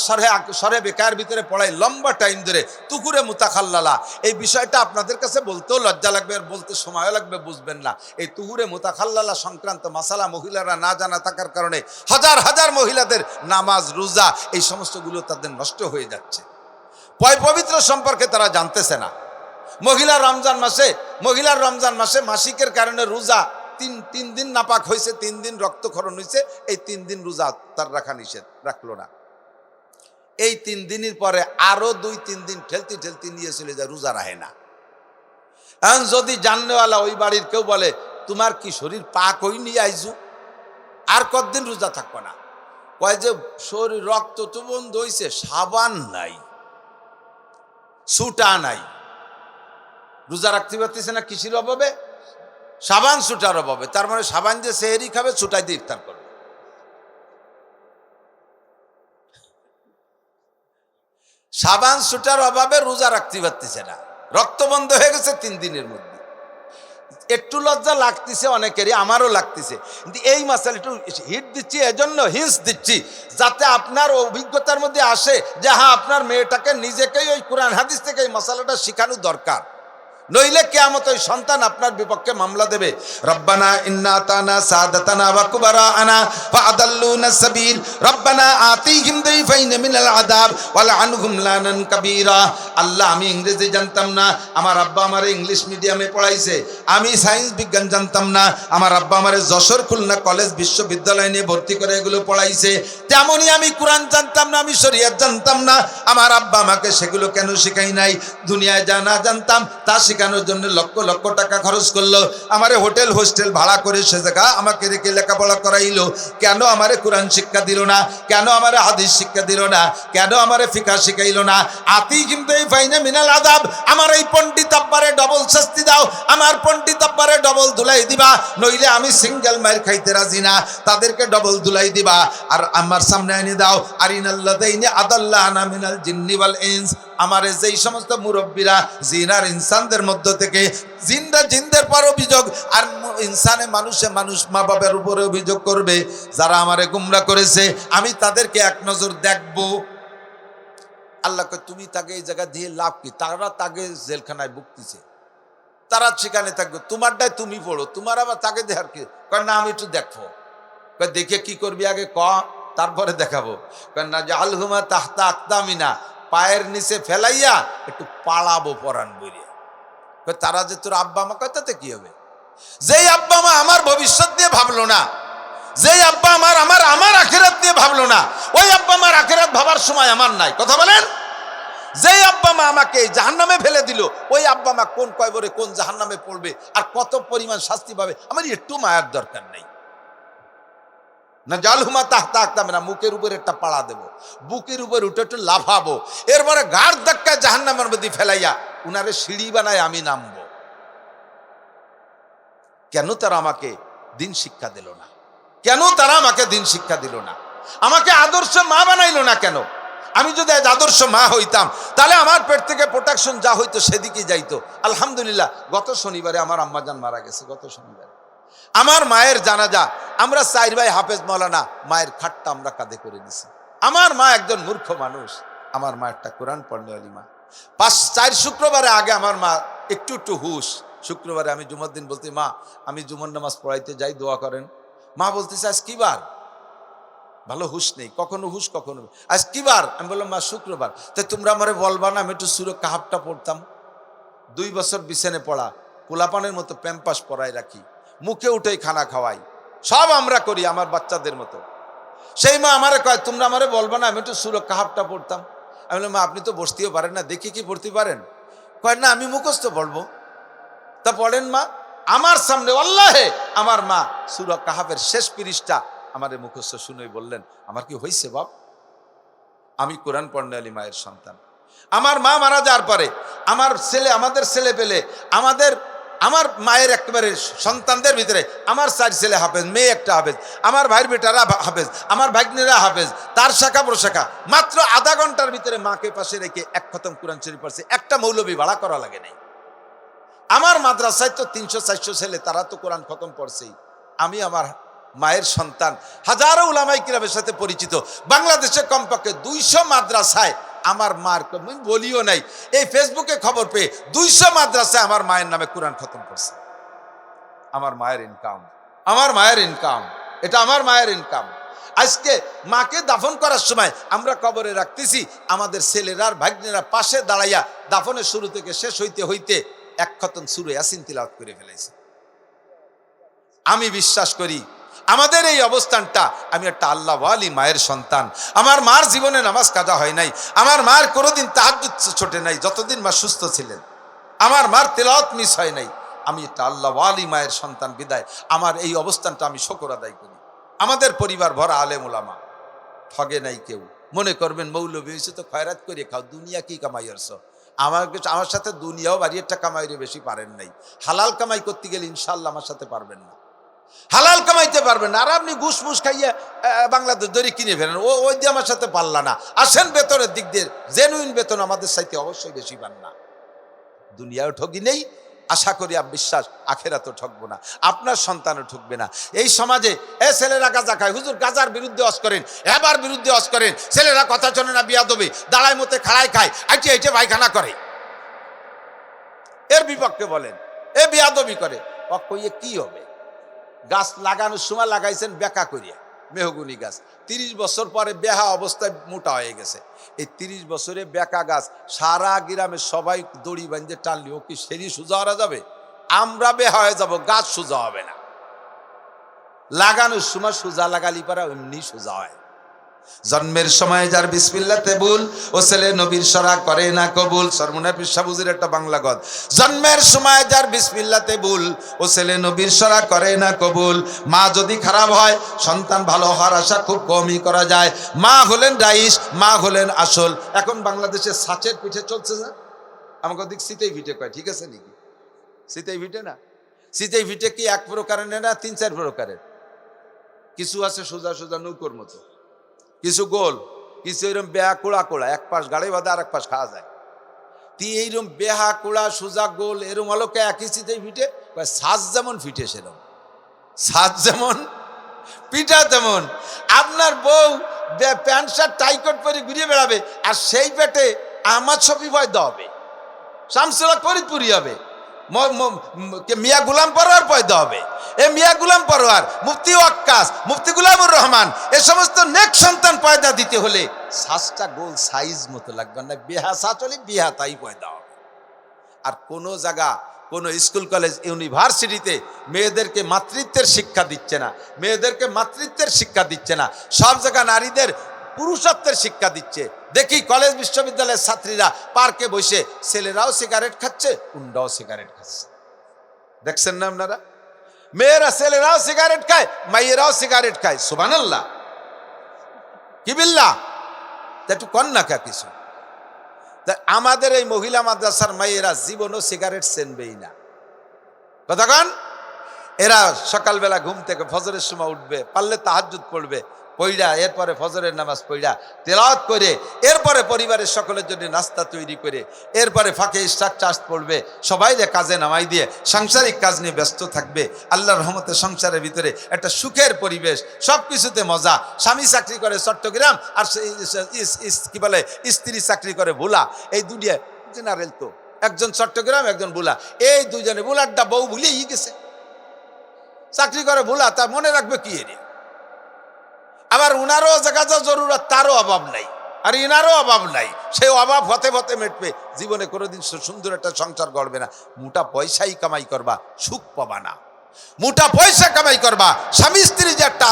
সরে বেকার ভিতরে পড়াই লম্বা টাইম ধরে, তুহুরে মুতাখাল্লালা, এই বিষয়টা আপনাদের কাছে বলতেও লজ্জা লাগবে আর বলতে সময় লাগবে, বুঝবেন না। এই তুহুরে মুতাখাল্লালা সংক্রান্ত মাসালা মহিলারা না জানা থাকার কারণে হাজার হাজার মহিলাদের নামাজ রোজা এই সমস্তগুলো তাদের নষ্ট হয়ে যাচ্ছে। পবিত্র সম্পর্কে তারা জানতেছে না। মহিলার রমজান মাসে মাসিকের কারণে রোজা তিন দিন নাপাক হয়েছে, 3 দিন রক্তক্ষরণ হয়েছে, এই 3 দিন রোজা তার রাখা নিষেধ, রাখলো না। এই 3 দিনের পরে আরো 2-3 দিন ঠেলতে নিয়ে চলে যায়, রোজা রাখে না। এখন যদি জাননেওয়ালা ওই বাড়ির কেউ বলে তোমার কি শরীর পাক হইনি আইজু, আর কতদিন রোজা থাকবো না? কয় যে শরীর রক্ত তো বন্ধ হয়েছে, সাবান নাই, সুটা নাই, রোজা রাখতে পারতেছে না কিসির অভাবে? সাবান সুটার অভাবে। তার মানে সাবান যে সেহেরি খাবে, সুটাই দিয়ে ইফতার করবে। সাবান সুটার অভাবে রোজা রাখতে পারতেছে না, রক্ত বন্ধ হয়ে গেছে 3 দিনের মধ্যে। একটু লজ্জা লাগতেছে অনেকেরই, আমারও লাগতেছে, কিন্তু এই মাসাল একটু হিট দিচ্ছি, এজন্য হিন্স দিচ্ছি যাতে আপনার অভিজ্ঞতার মধ্যে আসে যে হ্যাঁ আপনার মেয়েটাকে নিজেকেই ওই কোরআন হাদিস থেকে এই মাসালাটা শেখানো দরকার, নইলে কিয়ামত ওই সন্তান আপনার বিপক্ষে মামলা দেবে। রব্বানা ইন্না আতানা সাদাতানা ওয়া কুবারানা ফাআদাল্লুনা সাবিল রব্বানা আতিহিম দাইফাইন মিনাল আযাব ওয়া লাআনহুম লানান কাবীরা। আল্লাহ, আমি ইংরেজি জানতাম না, আমার আব্বা আমারে ইংলিশ মিডিয়ামে পড়াইছে। আমি সায়েন্স বিজ্ঞান জানতাম না, আমার আব্বা আমারে যশোর খুলনা কলেজ বিশ্ববিদ্যালয় নিয়ে ভর্তি করে এগুলো পড়াইছে। তেমনি আমি কোরআন জানতাম না, আমি শরীয়ত জানতাম না, আমার আব্বা আমাকে সেগুলো কেন শেখাই নাই? দুনিয়ায় যা না জানতাম তা শেখানোর জন্য লক্ষ লক্ষ টাকা খরচ করলো, আমারে হোটেল হোস্টেল ভাড়া করে সে জায়গা আমাকে রেখে লেখাপড়া করাইলো। কেন আমারে কোরআন শিক্ষা দিল না? কেন আমারে হাদিস শিক্ষা দিল না? কেন আমারে ফিকহ শিখাইলো না? আতি কিন্তু এই ফাইনে মিনাল আযাব, আমার এই পণ্ডিত আব্বারে ডবল শাস্তি দাও, আমার পণ্ডিত আব্বারে ডবল ধুলাই দিবা, নইলে আমি সিঙ্গেল মাইর খাইতে রাজি না, তাদেরকে ডবল ধুলাই দিবা। আর আমার সামনে এনে দাও আরিনাল্লাযাইনি আদাল্লানা মিনাল জিন্নি ওয়াল ইনস, আমারে যেই সমস্ত মুরব্বীরা জিন আর ইনসানদের মধ্য থেকে, জিনরা জিনদের পর অভিযোগ, আর মানুষ মা বাবার উপরে অভিযোগ করবে, যারা আমারে গুমরা করেছে আমি তাদেরকে এক নজর দেখব। আল্লাহকে তুমি তাকে এই জায়গা দিয়ে লাভ কি? তারা তাকে জেলখানায় ভুগতেছে, তারা সেখানে থাকবে, তোমারটাই তুমি পড়ো, তোমার আবার তাকে দেখার কি? কয় না আমি একটু দেখবো। কয় দেখে কি করবি আগে ক, তারপরে দেখাবো। কয় না যে আলহুমা তাহতা আকদামিনা, পায়ের নিচে ফেলাইয়া একটু পালাবো পরাণ বইয়ে। তারা যে তোর আব্বা মা, কয় তাতে কি হবে? যেই আব্বা মা আমার ভবিষ্যৎ নিয়ে ভাবলো না, যেই আব্বা আমার আখিরাত নিয়ে ভাবলো না, ওই আব্বা মার আখিরাত ভাবার সময় আমার নাই। কথা বলেন? যেই আব্বা মা আমাকে জাহান্নামে ফেলে দিল, ওই আব্বা মা কোন কয়বরে কোন জাহান্নামে পড়বে আর কত পরিমাণ শাস্তি পাবে আমার একটু মায়ার দরকার নেই। না জালহুমা তাহতা আকদামিনা, মুখের উপর একটা পাড়া দেব, বুকের উপর উঠে একটু লাফাবো, এরপরে ঘাড় ধাক্কায় জাহান্নামের মধ্যে ফেলাইয়া উনারে সিঁড়ি বানায় আমি নামবো। কেন তারা আমাকে দিন শিক্ষা দিল না? কেন তারা আমাকে দিন শিক্ষা দিল না? আমাকে আদর্শ মা বানাইলো না কেন? আমি যদি আজ আদর্শ মা হইতাম তাহলে আমার পেট থেকে প্রোটেকশন যা হইতো সেদিকে যাইতো। আলহামদুলিল্লাহ, গত শনিবারে আমার আম্মাজান মারা গেছে। গত শনিবারে আমার মায়ের জানাজা আমরা 4 ভাই হাফেজ মাওলানা মায়ের খাটটা আমরা কাঁধে করে দিছি। আমার মা একজন মূর্খ মানুষ, আমার মা একটা কোরআন পড়নেওয়ালি মা। 4 শুক্রবারে আগে আমার মা একটু একটু হুশ। শুক্রবারে আমি জুমার দিন বলতে, মা আমি জুমার নামাজ পড়াইতে যাই, দোয়া করেন। মা বলতেছে আজ কি বার? ভালো হুশ নেই, কখনো হুশ কখনো। আজ কি বার? আমি বললাম মা শুক্রবার। তো তোমরা আমারে বলবা না আমি একটু সূরা কাহাফটা পড়তাম? 2 বছর বিছানে পড়া, পোলাপানের মতো প্যাম্পাস পরাই রাখি, মুখে উঠেই খানা খাওয়াই, সব আমরা করি আমার বাচ্চাদের মতো। সেই মা আমারে কয় তোমরা আমারে বলবা না আমি একটু সূরা কাহাফটা পড়তাম? আমি বললাম মা আপনি তো বসতেও পারেন না, দেখি কি পড়তে পারেন? কয় না আমি মুখস্থ পড়বো। তা পড়েন মা। আমার সামনে আল্লাহে আমার মা সূরা কাহাফের শেষ পৃষ্ঠা আমারে মুখস্থ শুনেই বললেন, আমার কি হয়েছে বাপ? আমি কোরআন পড়নেওয়ালি মায়ের সন্তান। আমার মা মারা যাওয়ার পরে আমাদের ছেলে পেলে আমার মায়ের একেবারে সন্তানদের ভিতরে আমার 4 ছেলে হাফেজ, মেয়ে একটা হাফেজ, আমার ভাইয়ের বেটারা হাফেজ, আমার ভাগ্নেরা হাফেজ, তার শাখা প্রশাখা। মাত্র আধা ঘন্টার ভিতরে মাকে পাশে রেখে 1 খতম কোরআন শরীফ পড়ছে। একটা মৌলবী ভাড়া করা লাগে নাই। আমার মাদ্রাসায় তো 300-400 ছেলে, তারা তো কোরআন খতম পড়ছেই। আমি আমার মায়ের সন্তান, হাজারো উলামায়ে কিরামের সাথে পরিচিত। বাংলাদেশে কমপক্ষে 200 মাদ্রাসায় আমার মার, বলিও নাই, এই ফেসবুকে খবর পেয়ে 200 মাদ্রাসায় আমার মায়ের নামে কোরআন খতম করছে। আমার মায়ের ইনকাম, আমার মায়ের ইনকাম, এটা আমার মায়ের ইনকাম। আজকে মাকে দাফন করার সময় আমরা কবরে রাখতেছি, আমাদের ছেলেরা আর ভাগ্নেরা পাশে দাঁড়াইয়া দাফনের শুরু থেকে শেষ হইতে হইতে 1 খতম সূরা ইয়াসিন তিলাওয়াত করে ফেলেছে। আমি বিশ্বাস করি আমাদের এই অবস্থানটা, আমি একটা আল্লাহ ওয়ালি মায়ের সন্তান। আমার মার জীবনে নামাজ কাজা হয় নাই, আমার মার কোনোদিন তাহাজ্জুদ ছোটে নাই যতদিন মা সুস্থ ছিলেন, আমার মার তেলাওয়াত মিস হয় নাই। আমি একটা আল্লাহ ওয়ালি মায়ের সন্তান বিদায় আমার এই অবস্থানটা আমি শুকর আদায় করি। আমাদের পরিবার ভরা আলেম ওলামা, ঠগে নাই কেউ। মনে করবেন মৌলবী হয়েছে তো খয়রাত করে খাও, দুনিয়া কি কামাই আসছো? আমার সাথে দুনিয়াও বাড়িয়েরটা কামাইরে বেশি পারেন নাই। হালাল কামাই করতে গেলে ইনশাল্লাহ আমার সাথে পারবেন না, হালাল কামাইতে পারবেন না। আর আপনি ঘুষ মুস খাইয়ে বাংলাদেশ দড়ি কিনে ফেলেন, ওই দিয়ে আমার সাথে পারলা না। আসেন বেতনের দিক দিয়ে, জেনুইন বেতন আমাদের সাথে অবশ্যই বেশি পান না। দুনিয়াও ঠকি নেই, আশা করি বিশ্বাস আখেরাতেও ঠকবো না, আপনার সন্তানও ঠকবে না। এই সমাজে ছেলেরা গাঁজা খায়, হুজুর গাঁজার বিরুদ্ধে অস করেন, এবার বিরুদ্ধে অস করেন। ছেলেরা কথা শোনে না, বিয়াদবি, দাঁড়ায় মতে খাড়ায় খায়, আইটে আইটে পায়খানা করে, এর বিপক্ষে বলেন। এ বিয়াদবি করে, কইয়ে কি হবে? গাছ লাগানোর সময় লাগাইছেন বেকা করিয়া, মেহগুনি গাছ, 30 বছর পরে বেহা অবস্থায় মোটা হয়ে গেছে। এই 30 বছরে বেকা গাছ সারা গ্রামে সবাই দড়ি বাঁধে টানলি, ও কি সেরি সোজা হওয়া যাবে? আমরা বেহা হয়ে যাব, গাছ সোজা হবে না। লাগানোর সময় সোজা লাগালি পারা এমনি সোজা হয়। জন্মের সময় যার বিসমিল্লাতে ভুল, ও ছেলে নবীর সরা করে না কবুল। সরমুনা পিসাবুজির একটা বাংলা গদ। জন্মের সময় যার বিসমিল্লাতে ভুল, ও ছেলে নবীর সরা করে না কবুল। মা যদি খারাপ হয় সন্তান ভালো হওয়ার আশা খুব কমই করা যায়। মা হলেন রাইস, মা হলেন আসল। এখন বাংলাদেশে সাচের পিঠে চলছে না, আমাকে দিক সিতেই পিঠে কয়, ঠিক আছে নাকি? সিতেই পিঠে না, সিতেই পিঠে কি 1 প্রকারের না 3-4 প্রকারের? কিছু আছে সোজা সোজা নৌকোর মতো, কিছু গোল, কিছু এরকম বেহা কোড়া কোড়া, এক পাশ গাড়ি বাঁধা আর এক পাশ খাওয়া যায়। এইরকম বেহা কোড়া সোজা গোল এরম আলোকে একই চিতেই ফিটে, সাজ যেমন ফিটে সেরকম, সাজ যেমন পিঠা তেমন। আপনার বউ প্যান্ট শার্ট টাই কোট পরে ঘুরিয়ে বেড়াবে, আর সেই পেটে আমার ছবি ভয় দেওয়াবে, শামসুল হক ফরিদপুরি হবে, মিয়া গুলাম পরোয়ার পয়দা হবে। এ মিয়া গুলাম পরোয়ার, মুফতি ওয়াক্কাস, মুফতি গুলামুর রহমান, এ সমস্ত নেক সন্তান পয়দা দিতে হলে সাজটা গোল সাইজ মতো লাগবে না, বেহা সাচলে বিহা তাই পয়দা হবে। আর কোনো জায়গা, কোনো স্কুল কলেজ ইউনিভার্সিটিতে মেয়েদেরকে মাতৃত্বের শিক্ষা দিচ্ছে না, মেয়েদেরকে মাতৃত্বের শিক্ষা দিচ্ছে না, সব জায়গা নারীদের পুরুষত্বের শিক্ষা দিচ্ছে। দেখি কলেজ বিশ্ববিদ্যালয়ের ছাত্রীরা পার্কে বসে ছেলেরাও সিগারেট খাচ্ছে, উন্ডাও সিগারেট খাচ্ছে, দেখছেন না আপনারা? মেয়েরা ছেলেরাও সিগারেট খায়, মাইয়েরাও সিগারেট খায়। সুবহানাল্লাহ, কি বিল্লাহ, তা একটু কন না কা কিছু। তা আমাদের এই মহিলা মাদ্রাসার মাইয়েরা জীবনও সিগারেট সেনবেই না। কথা কন। এরা সকালবেলা ঘুম থেকে ফজরের সময় উঠবে, পারলে তাহাজ্জুদ পড়বে, পইড়া এরপরে ফজরের নামাজ পইড়া তেলাওয়াত করে, এরপরে পরিবারের সকলের জন্য নাস্তা তৈরি করে, এরপরে ফাঁকে ইশরাক পড়বে, সবাইলে কাজে নামাই দিয়ে সাংসারিক কাজ নিয়ে ব্যস্ত থাকবে। আল্লাহর রহমতে সংসারের ভিতরে একটা সুখের পরিবেশ, সব কিছুতে মজা। স্বামী চাকরি করে চট্টগ্রাম, আর কি বলে স্ত্রী চাকরি করে ভোলা। এই দুনিয়া জেনারেল তো, একজন চট্টগ্রাম একজন ভোলা, এই দুজনে ভোলারটা বউ ভুলেই গেছে, চাকরি করে ভোলা, তা মনে রাখবে কি এর। আবার উনারও জায়গা যা জরুরত, তারও অভাব নাই, আর ইনারও অভাব নাই। সেই অভাব হতে হতে মেটবে, জীবনে কোনোদিন সুন্দর একটা সংসার গড়বে না। মোটা পয়সাই কামাই করবা, সুখ পাবা না। মোটা পয়সা কামাই করবা, স্বামী স্ত্রী যে একটা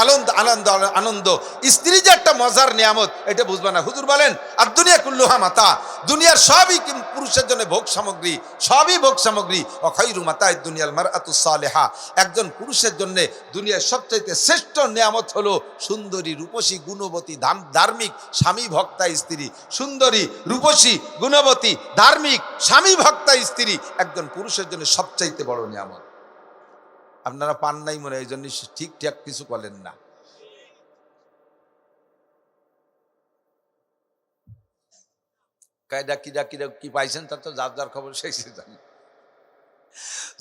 আনন্দ, স্ত্রী যে একটা মজার নিয়ামত, এটা বুঝবা না। হুজুর বলেন, আর দুনিয়া কুল্লুহা মাতা, দুনিয়ার সবই পুরুষের জন্য ভোগ সামগ্রী, সবই ভোগ সামগ্রী। অখাইরু মাতায়ে দুনিয়াল মারআতুস সালেহা, একজন পুরুষের জন্য দুনিয়ার সবচাইতে শ্রেষ্ঠ নিয়ামত হলো সুন্দরী, রূপসী, গুণবতী, ধার্মিক স্বামী ভক্তা স্ত্রী। সুন্দরী, রূপসী, গুণবতী, ধার্মিক স্বামী ভক্তা স্ত্রী একজন পুরুষের জন্য সবচাইতে বড় নিয়ামত। আপনারা পান নাই মনে, এই জন্য ঠিকঠাক কিছু বলেন না। কি পাইছেন তা তো যার যার খবর সেই জানি।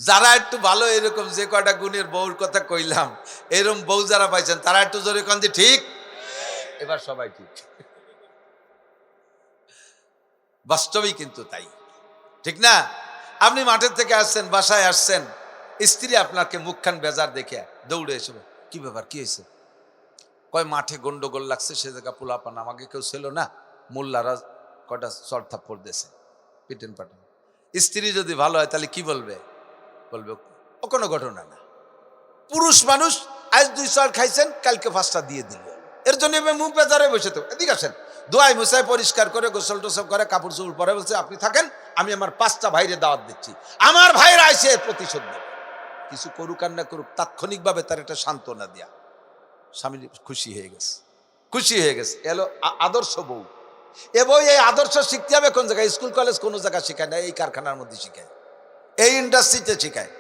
যারা একটু ভালো, এরকম যে কয়টা গুণের বউর কথা কইলাম, এরকম বউ যারা পাইছেন তারা একটু জোরে কন যে ঠিক। এবার সবাই ঠিক, বাস্তবেই কিন্তু তাই, ঠিক না? আপনি মাঠের থেকে আসছেন, বাসায় আসছেন, স্ত্রী আপনাকে মুখখান বেজার দেখে দৌড়ে এসে, কি ব্যাপার, কি হয়েছে? কয় মাঠে গন্ডগোল লাগছে, সে জায়গা পোলাপান আমাকে কেউ ছিল না, মোল্লারা কটা চর থাপ্পড় দিয়েছে, পিটেন পাটেন। স্ত্রী যদি ভালো হয় তাহলে কি বলবে? বলবে ও কোনো ঘটনা না। পুরুষ মানুষ আজ 2 চর খাইছেন, কালকে 5টা দিয়ে দিল, এর জন্য মুখ বেজারে বসে তো। এদিকে আসেন, দোয়াই মুসাই পরিষ্কার করে গোসল টোসল করে কাপড় চোপড় পরে বলছে, আপনি থাকেন, আমি আমার 5টা ভাইরে দাওয়াত দিচ্ছি, আমার ভাইরা এসে প্রতিশোধ নেবে। কিছু করুক আর না করুক, তাৎক্ষণিকভাবে তার একটা সান্ত্বনা দেয়া। স্বামী খুশি হয়ে গেছে, খুশি হয়ে গেছে। এলো আদর্শ বউ। এ বই, এই আদর্শ শিখতে হবে কোন জায়গায়? স্কুল কলেজ কোনো জায়গায় শিখায় না, এই কারখানার মধ্যে শিখায়, এই ইন্ডাস্ট্রিতে শিখায়।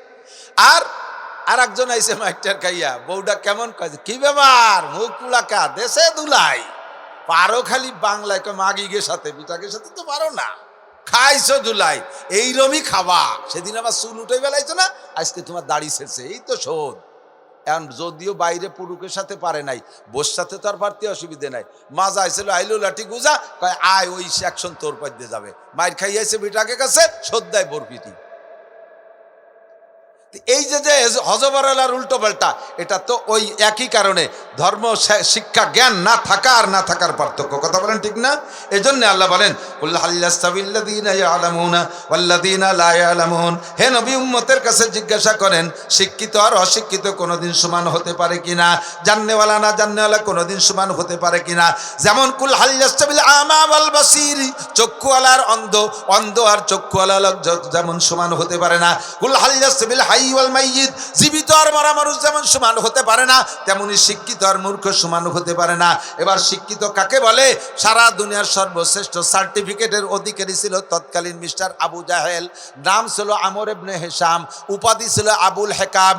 আর একজন আইসে মাইটার খাইয়া, বউটা কেমন কাজে, কি ব্যাপার, মুখ পুলাকা, দেশে দুলাই পারো খালি বাংলায়, মাগিগের সাথে পিতাকের সাথে তো পারো না, খাইছো দুলাই, এইরমই খাবা। সেদিন আমার চুল উঠে বেলাইছো না, আজকে তোমার দাড়ি ছেড়ছে, এই তো শোধ। এখন যদিও বাইরে পুরুষের সাথে পারে নাই, বোর সাথে তো আর পারতে অসুবিধে নাই। মাজা আইছিল, আইলো লাঠি গুজা, কয় আয় ওই সেকশন তোর পাইতে যাবে, মায়ের খাইয়াছে বিটাকে কাছে, শ্রদ্ধায় বরপিটি। এই যে হজবরালার উল্টো পাল্টা, এটা তো ওই একই কারণে, ধর্ম শিক্ষা জ্ঞান না থাকা আর না থাকার পার্থক্য। কথা বলেন ঠিক না? এই জন্য আল্লাহ বলেন, হে নবী, উম্মতের কাছে জিজ্ঞাসা করেন, শিক্ষিত আর অশিক্ষিত কোনোদিন সমান হতে পারে কিনা, জাননেওয়ালা না জাননেওয়ালা কোনোদিন সমান হতে পারে কিনা। যেমন কুল হাল্লাস্তাবিল আমা ওয়াল বাসির, চক্ষুওয়ালার অন্ধ, অন্ধ আর চক্ষুওয়ালা লোক যেমন সমান হতে পারে না। কুল হাল্লাস্তাবিল হাই ওয়াল মাইয়িত, জীবিত আর মরা মানুষ যেমন সমান হতে পারে না, তেমনি শিক্ষিত আর মূর্খ সমান হতে পারে না। এবার শিক্ষিত কাকে বলে? সারা দুনিয়ার সর্বশ্রেষ্ঠ সার্টিফিকেটের অধিকারী ছিল তৎকালীন মিস্টার আবু জাহেল, নাম ছিল আমর ইবনে হিশাম, উপাধি ছিল আবুল হেকাম,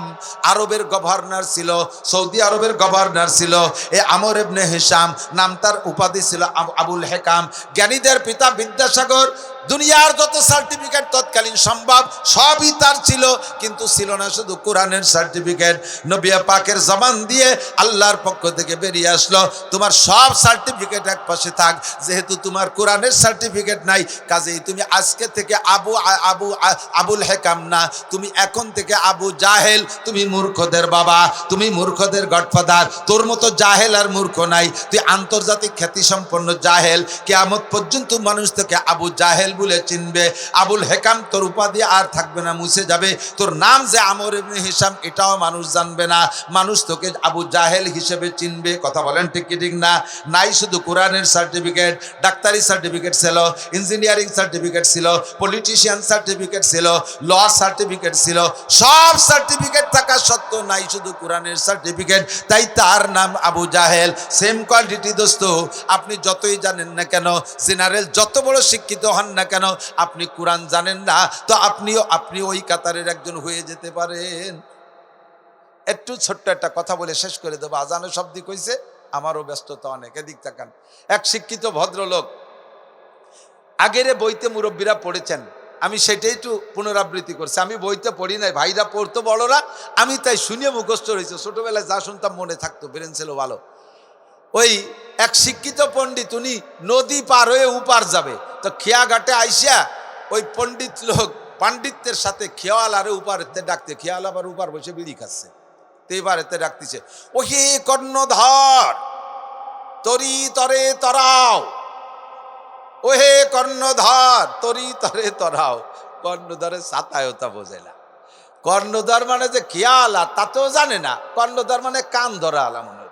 আরবের গভর্নর ছিল, সৌদি আরবের গভর্নর ছিল এই আমর ইবনে হিশাম, নাম তার, উপাধি ছিল আবুল হেকাম। জ্ঞানীদের পিতা বিদ্যাসাগর। দুনিয়ার যত সার্টিফিকেট তৎকালীন সম্ভব সবই তার ছিল, কিন্তু ছিল না শুধু কোরআনের সার্টিফিকেট। নবী পাকের জবান দিয়ে আল্লাহর পক্ষ থেকে বেরিয়ে আসলো, তোমার সব সার্টিফিকেট এক পাশে থাক, যেহেতু তোমার কোরআনের সার্টিফিকেট নাই, কাজেই তুমি আজকে থেকে আবুল হেকাম না, তুমি এখন থেকে আবু জাহেল, তুমি মূর্খদের বাবা, তুমি মূর্খদের গডফাদার। তোর মতো জাহেল আর মূর্খ নাই, তুই আন্তর্জাতিক খ্যাতিসম্পন্ন জাহেল। কিয়ামত পর্যন্ত মানুষ থেকে আবু জাহেল বলে চিনবে। আবুল হেকাম তোর উপাধি আর থাকবে না, মুছে যাবে। তোর নাম যে আমর ইবনে হিশাম এটাও মানুষ জানবে না, মানুষ তোকে আবু জাহেল হিসেবে চিনবে। কথা বলেন ঠিক কি ঠিক না? নাই শুধু কোরআনের সার্টিফিকেট, ডাক্তারি সার্টিফিকেট ছিল, ইঞ্জিনিয়ারিং সার্টিফিকেট ছিল, পলিটিশিয়ান সার্টিফিকেট ছিল, ল সার্টিফিকেট ছিল, সব সার্টিফিকেট থাকা সত্ত্বেও নাই শুধু কোরআনের সার্টিফিকেট, তাই তার নাম আবু জাহেল। সেম কোয়ালিটি দোস্ত, আপনি যতই জানেন না কেন, জেনারেল যত বড় শিক্ষিত হন না কেন, আপনি কোরআন জানেন না তো আপনি ওই কাতারের একজন হয়ে যেতে পারেন। একটু ছোট্ট একটা কথা বলে শেষ করে দেবো, আজানের শব্দ কইছে, আমারও ব্যস্ততা অনেক, এদিক তাকান। এক শিক্ষিত ভদ্রলোক, আগের বইতে মুরব্বীরা পড়েছেন, আমি সেটাই একটু পুনরাবৃত্তি করছি। আমি বইতে পড়ি নাই, ভাইরা পড়তো বড়রা, আমি তাই শুনিয়ে মুখস্থ রয়েছে। ছোটবেলায় যা শুনতাম মনে থাকতো, ব্রেন ছিল ভালো। ওই এক শিক্ষিত পণ্ডিত, উনি নদী পার হয়ে উপার যাবে, তো খেয়াঘাটে আইসা ওই পণ্ডিত লোক পাণ্ডিত্যের সাথে খেয়াল আরে উপার এতে ডাকতে, খেয়াল আবার উপার বসে বিড়ি খাচ্ছে, তো এবার এতে ডাকতেছে, ও হে কর্ণধর তরি তরে তরাও, ও হে কর্ণধর তরি তরে তরাও। কর্ণধরের সাতায়তা বোঝে না। কর্ণধর মানে যে খেয়াল আর তাতেও জানে না, কর্ণধর মানে কান ধরা আলা মনে।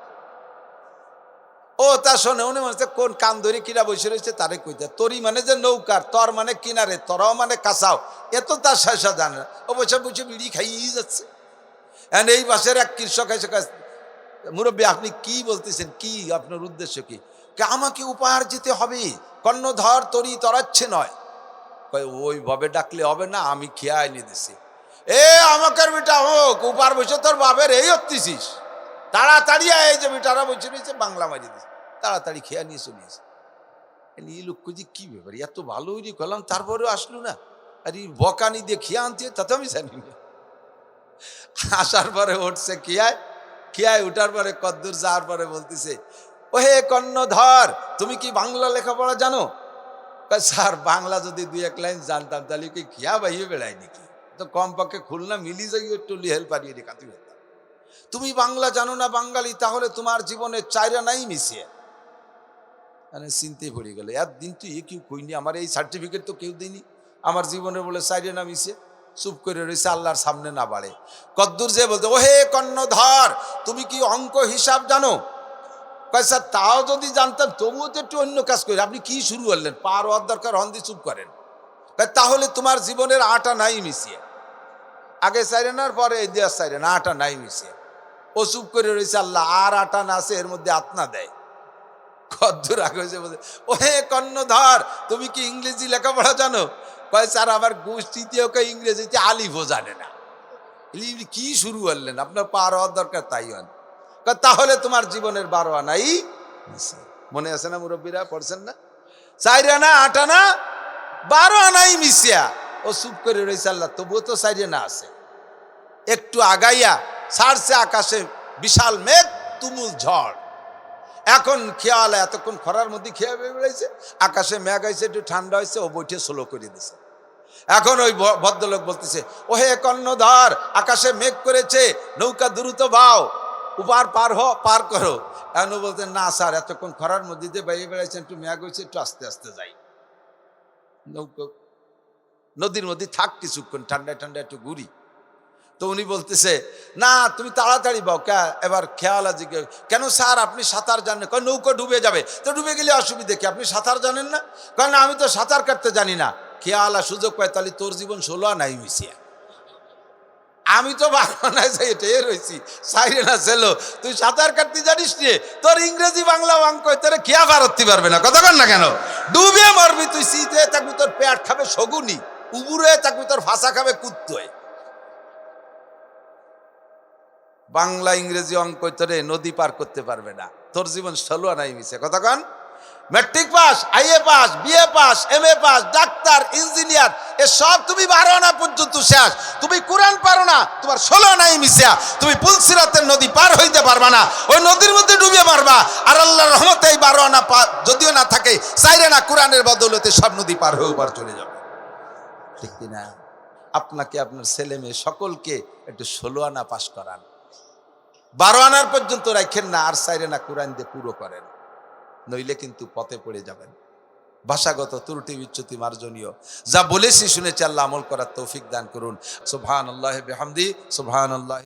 ও তা শোনে, উনি মনে কোন কান ধরে কিনা বসে রয়েছে তারে কইতে। তরি মানে যে নৌকার, তর মানে কিনারে, তরাও মানে কাঁচাও, এত তার শেষা জানে না। ও বসে বসে বিড়ি খাইয়েই যাচ্ছে। এই পাশের এক কৃষক এসে, মুরব্বী আপনি কি বলতেছেন, কি আপনার উদ্দেশ্য কি? আমাকে উপহার দিতে হবে, কর্ণধর তরি তরাচ্ছে নয়। ওইভাবে ডাকলে হবে না, আমি খেয়ে এনে দিছি। আমাকে বেটা হোক, উপার বসে তোর বাপের এই হচ্ছিস, তাড়াতাড়ি এই যে বেটারা বসে রয়েছে বাংলা মারি দিস, তাড়াতাড়ি খেয়া নিয়ে চলে এসে। এই লোক যে কি ব্যাপার, এত ভালো হইলি করলাম তারপরেও আসলো না, আর এই বকানি দিয়ে খেয়ে আনতে, তাতে আমি জানি না। আসার পরে উঠছে খেয়ায়, খেয়ায় উঠার পরে কদ্দুর যাওয়ার পরে বলতেছে, ও হে কর্ণধর তুমি কি বাংলা লেখাপড়া জানো? স্যার বাংলা যদি দুই এক লাইন জানতাম তাহলে কি খেয়া বাইয়ে বেড়ায় নাকি, তো কমপক্ষে খুলনা মিলি যাই একটু হেল্প পারিয়ে রেখা। তুমি বাংলা জানো না বাঙালি, তাহলে তোমার জীবনে চাইরা নাই মিশিয়ে। মানে চিনতে পড়ে গেল, একদিন তুই কেউ কইনি, আমার এই সার্টিফিকেট তো কেউ দিইনি, আমার জীবনে বলে চাইরে না মিশিয়ে। চুপ করে রয়েছে, আল্লাহর সামনে না বাড়ে। কদ্দুর যে বলতে, ও হে কর্ণধর তুমি কি অঙ্ক হিসাব জানো? স্যার তাও যদি জানতাম, তবুও তো একটু অন্য কাজ করি। আপনি কি শুরু করলেন, পার হওয়ার দরকার হন্দি, চুপ করেন। তাহলে তোমার জীবনের আটা নাই মিশিয়ে, আগে চাইরে না পরে এই দেওয়ার চাইরে না, আটা নাই মিশিয়ে। ও চুপ করে রয়েছে, আল্লাহ আর আটা না আছে এর মধ্যে আতনা দেয়। কদ্দুর আগে হয়েছে বলছে, ও হে কর্ণধর তুমি কি ইংরেজি লেখাপড়া জানো? কয় স্যার আমার গোষ্ঠীতে ওকে ইংরেজিতে আলিফও জানে না। কি শুরু করলেন, আপনার পার হওয়ার দরকার তাই হন। তাহলে তোমার জীবনের 12 আনাই মনে আছে না, মুরব্বীরা পড়ছেন না? 4 আনা 8 আনা 12 আনাই মিশিয়া। ও চুপ করে রয়েছে, আল্লাহ তবুও তো 4 আনা আছে। একটু আগাইয়া ছাড়ছে আকাশে বিশাল মেঘ, তুমুল ঝড়। এখন খেয়াল, এতক্ষণ খরার মধ্যে খেয়ে বেড়েছে, আকাশে মেঘ হয়েছে, একটু ঠান্ডা হয়েছে, ও বইটে স্লো করে দিছে। এখন ওই ভদ্রলোক বলতেছে, ও হে কর্ণধর আকাশে মেঘ করেছে, নৌকা দ্রুত বাও, উপার পার করো। এখন বলতেন, না স্যার এতক্ষণ খরার মধ্যে দিয়ে বাইরে বেড়াইছেন, একটু মেঘ হয়েছে, একটু আস্তে আস্তে যাই, নৌকা নদীর মধ্যে থাক কিছুক্ষণ, ঠান্ডায় ঠান্ডায় একটু ঘুরি। তো উনি বলতেছে, না তুমি তাড়াতাড়ি বাও। এবার খেয়াল আছে, কেন স্যার আপনি সাঁতার জানেন? কারণ নৌকা ডুবে যাবে। তো ডুবে গেলে অসুবিধে কি, আপনি সাঁতার জানেন না? কারণ আমি তো সাঁতার কাটতে জানি না। খেয়ালা সুযোগ পায়, তাহলে তোর জীবন 16 নাই মিশিয়া। আমি তো বাংলায় যাই এটাই রয়েছি, সাইরে না ছেলো তুই সাঁতার কাটতে জানিস রে, তোর ইংরেজি বাংলা অঙ্ক তোরে খেয়া পারতে পারবে না। কথা কর না কেন? ডুবে মরবি তুই, শীত হয়ে থাকবি তোর পেট খাবে শগুনি, উবুর হয়ে থাকবি তোর ভাষা খাবে কুত্তয়। বাংলা ইংরেজি অঙ্ক তোরে নদী পার করতে পারবে না, তোর জীবন 16 নাই মিশে। কথা কন? Matric pass, IA pass, BA pass, MA pass, doctor, engineer, এসব তুমি 12 আনা পর্যন্ত শেষ। তুমি কোরআন পারো না, তোমার 16 নাই মিশিয়া তুমি পুলসিরাতের নদী পার হইতে পারবা না, ওই নদীর মধ্যে ডুবে মারবা। আর আল্লাহর রহমতে এই 12 আনা যদিও না থাকে, 4 আনা কোরআনের বদৌলতে সব নদী পার হয়ে পার চলে যাবে। ঠিক কিনা? আপনাকে আপনার ছেলে মেয়ে সকলকে একটু 16 আনা পাস করান, 12 আনার পর্যন্ত রাখেন না, আর 4 আনা কোরআন দিয়ে পুরো করেন, নইলে কিন্তু পথে পড়ে যাবেন। ভাষাগত ত্রুটি বিচ্যুতি মার্জনীয়। যা বলেছি শুনেছি, আল্লাহ আমল করার তৌফিক দান করুন। সুবহানাল্লাহি বিহামদি, সুবহানাল্লাহ।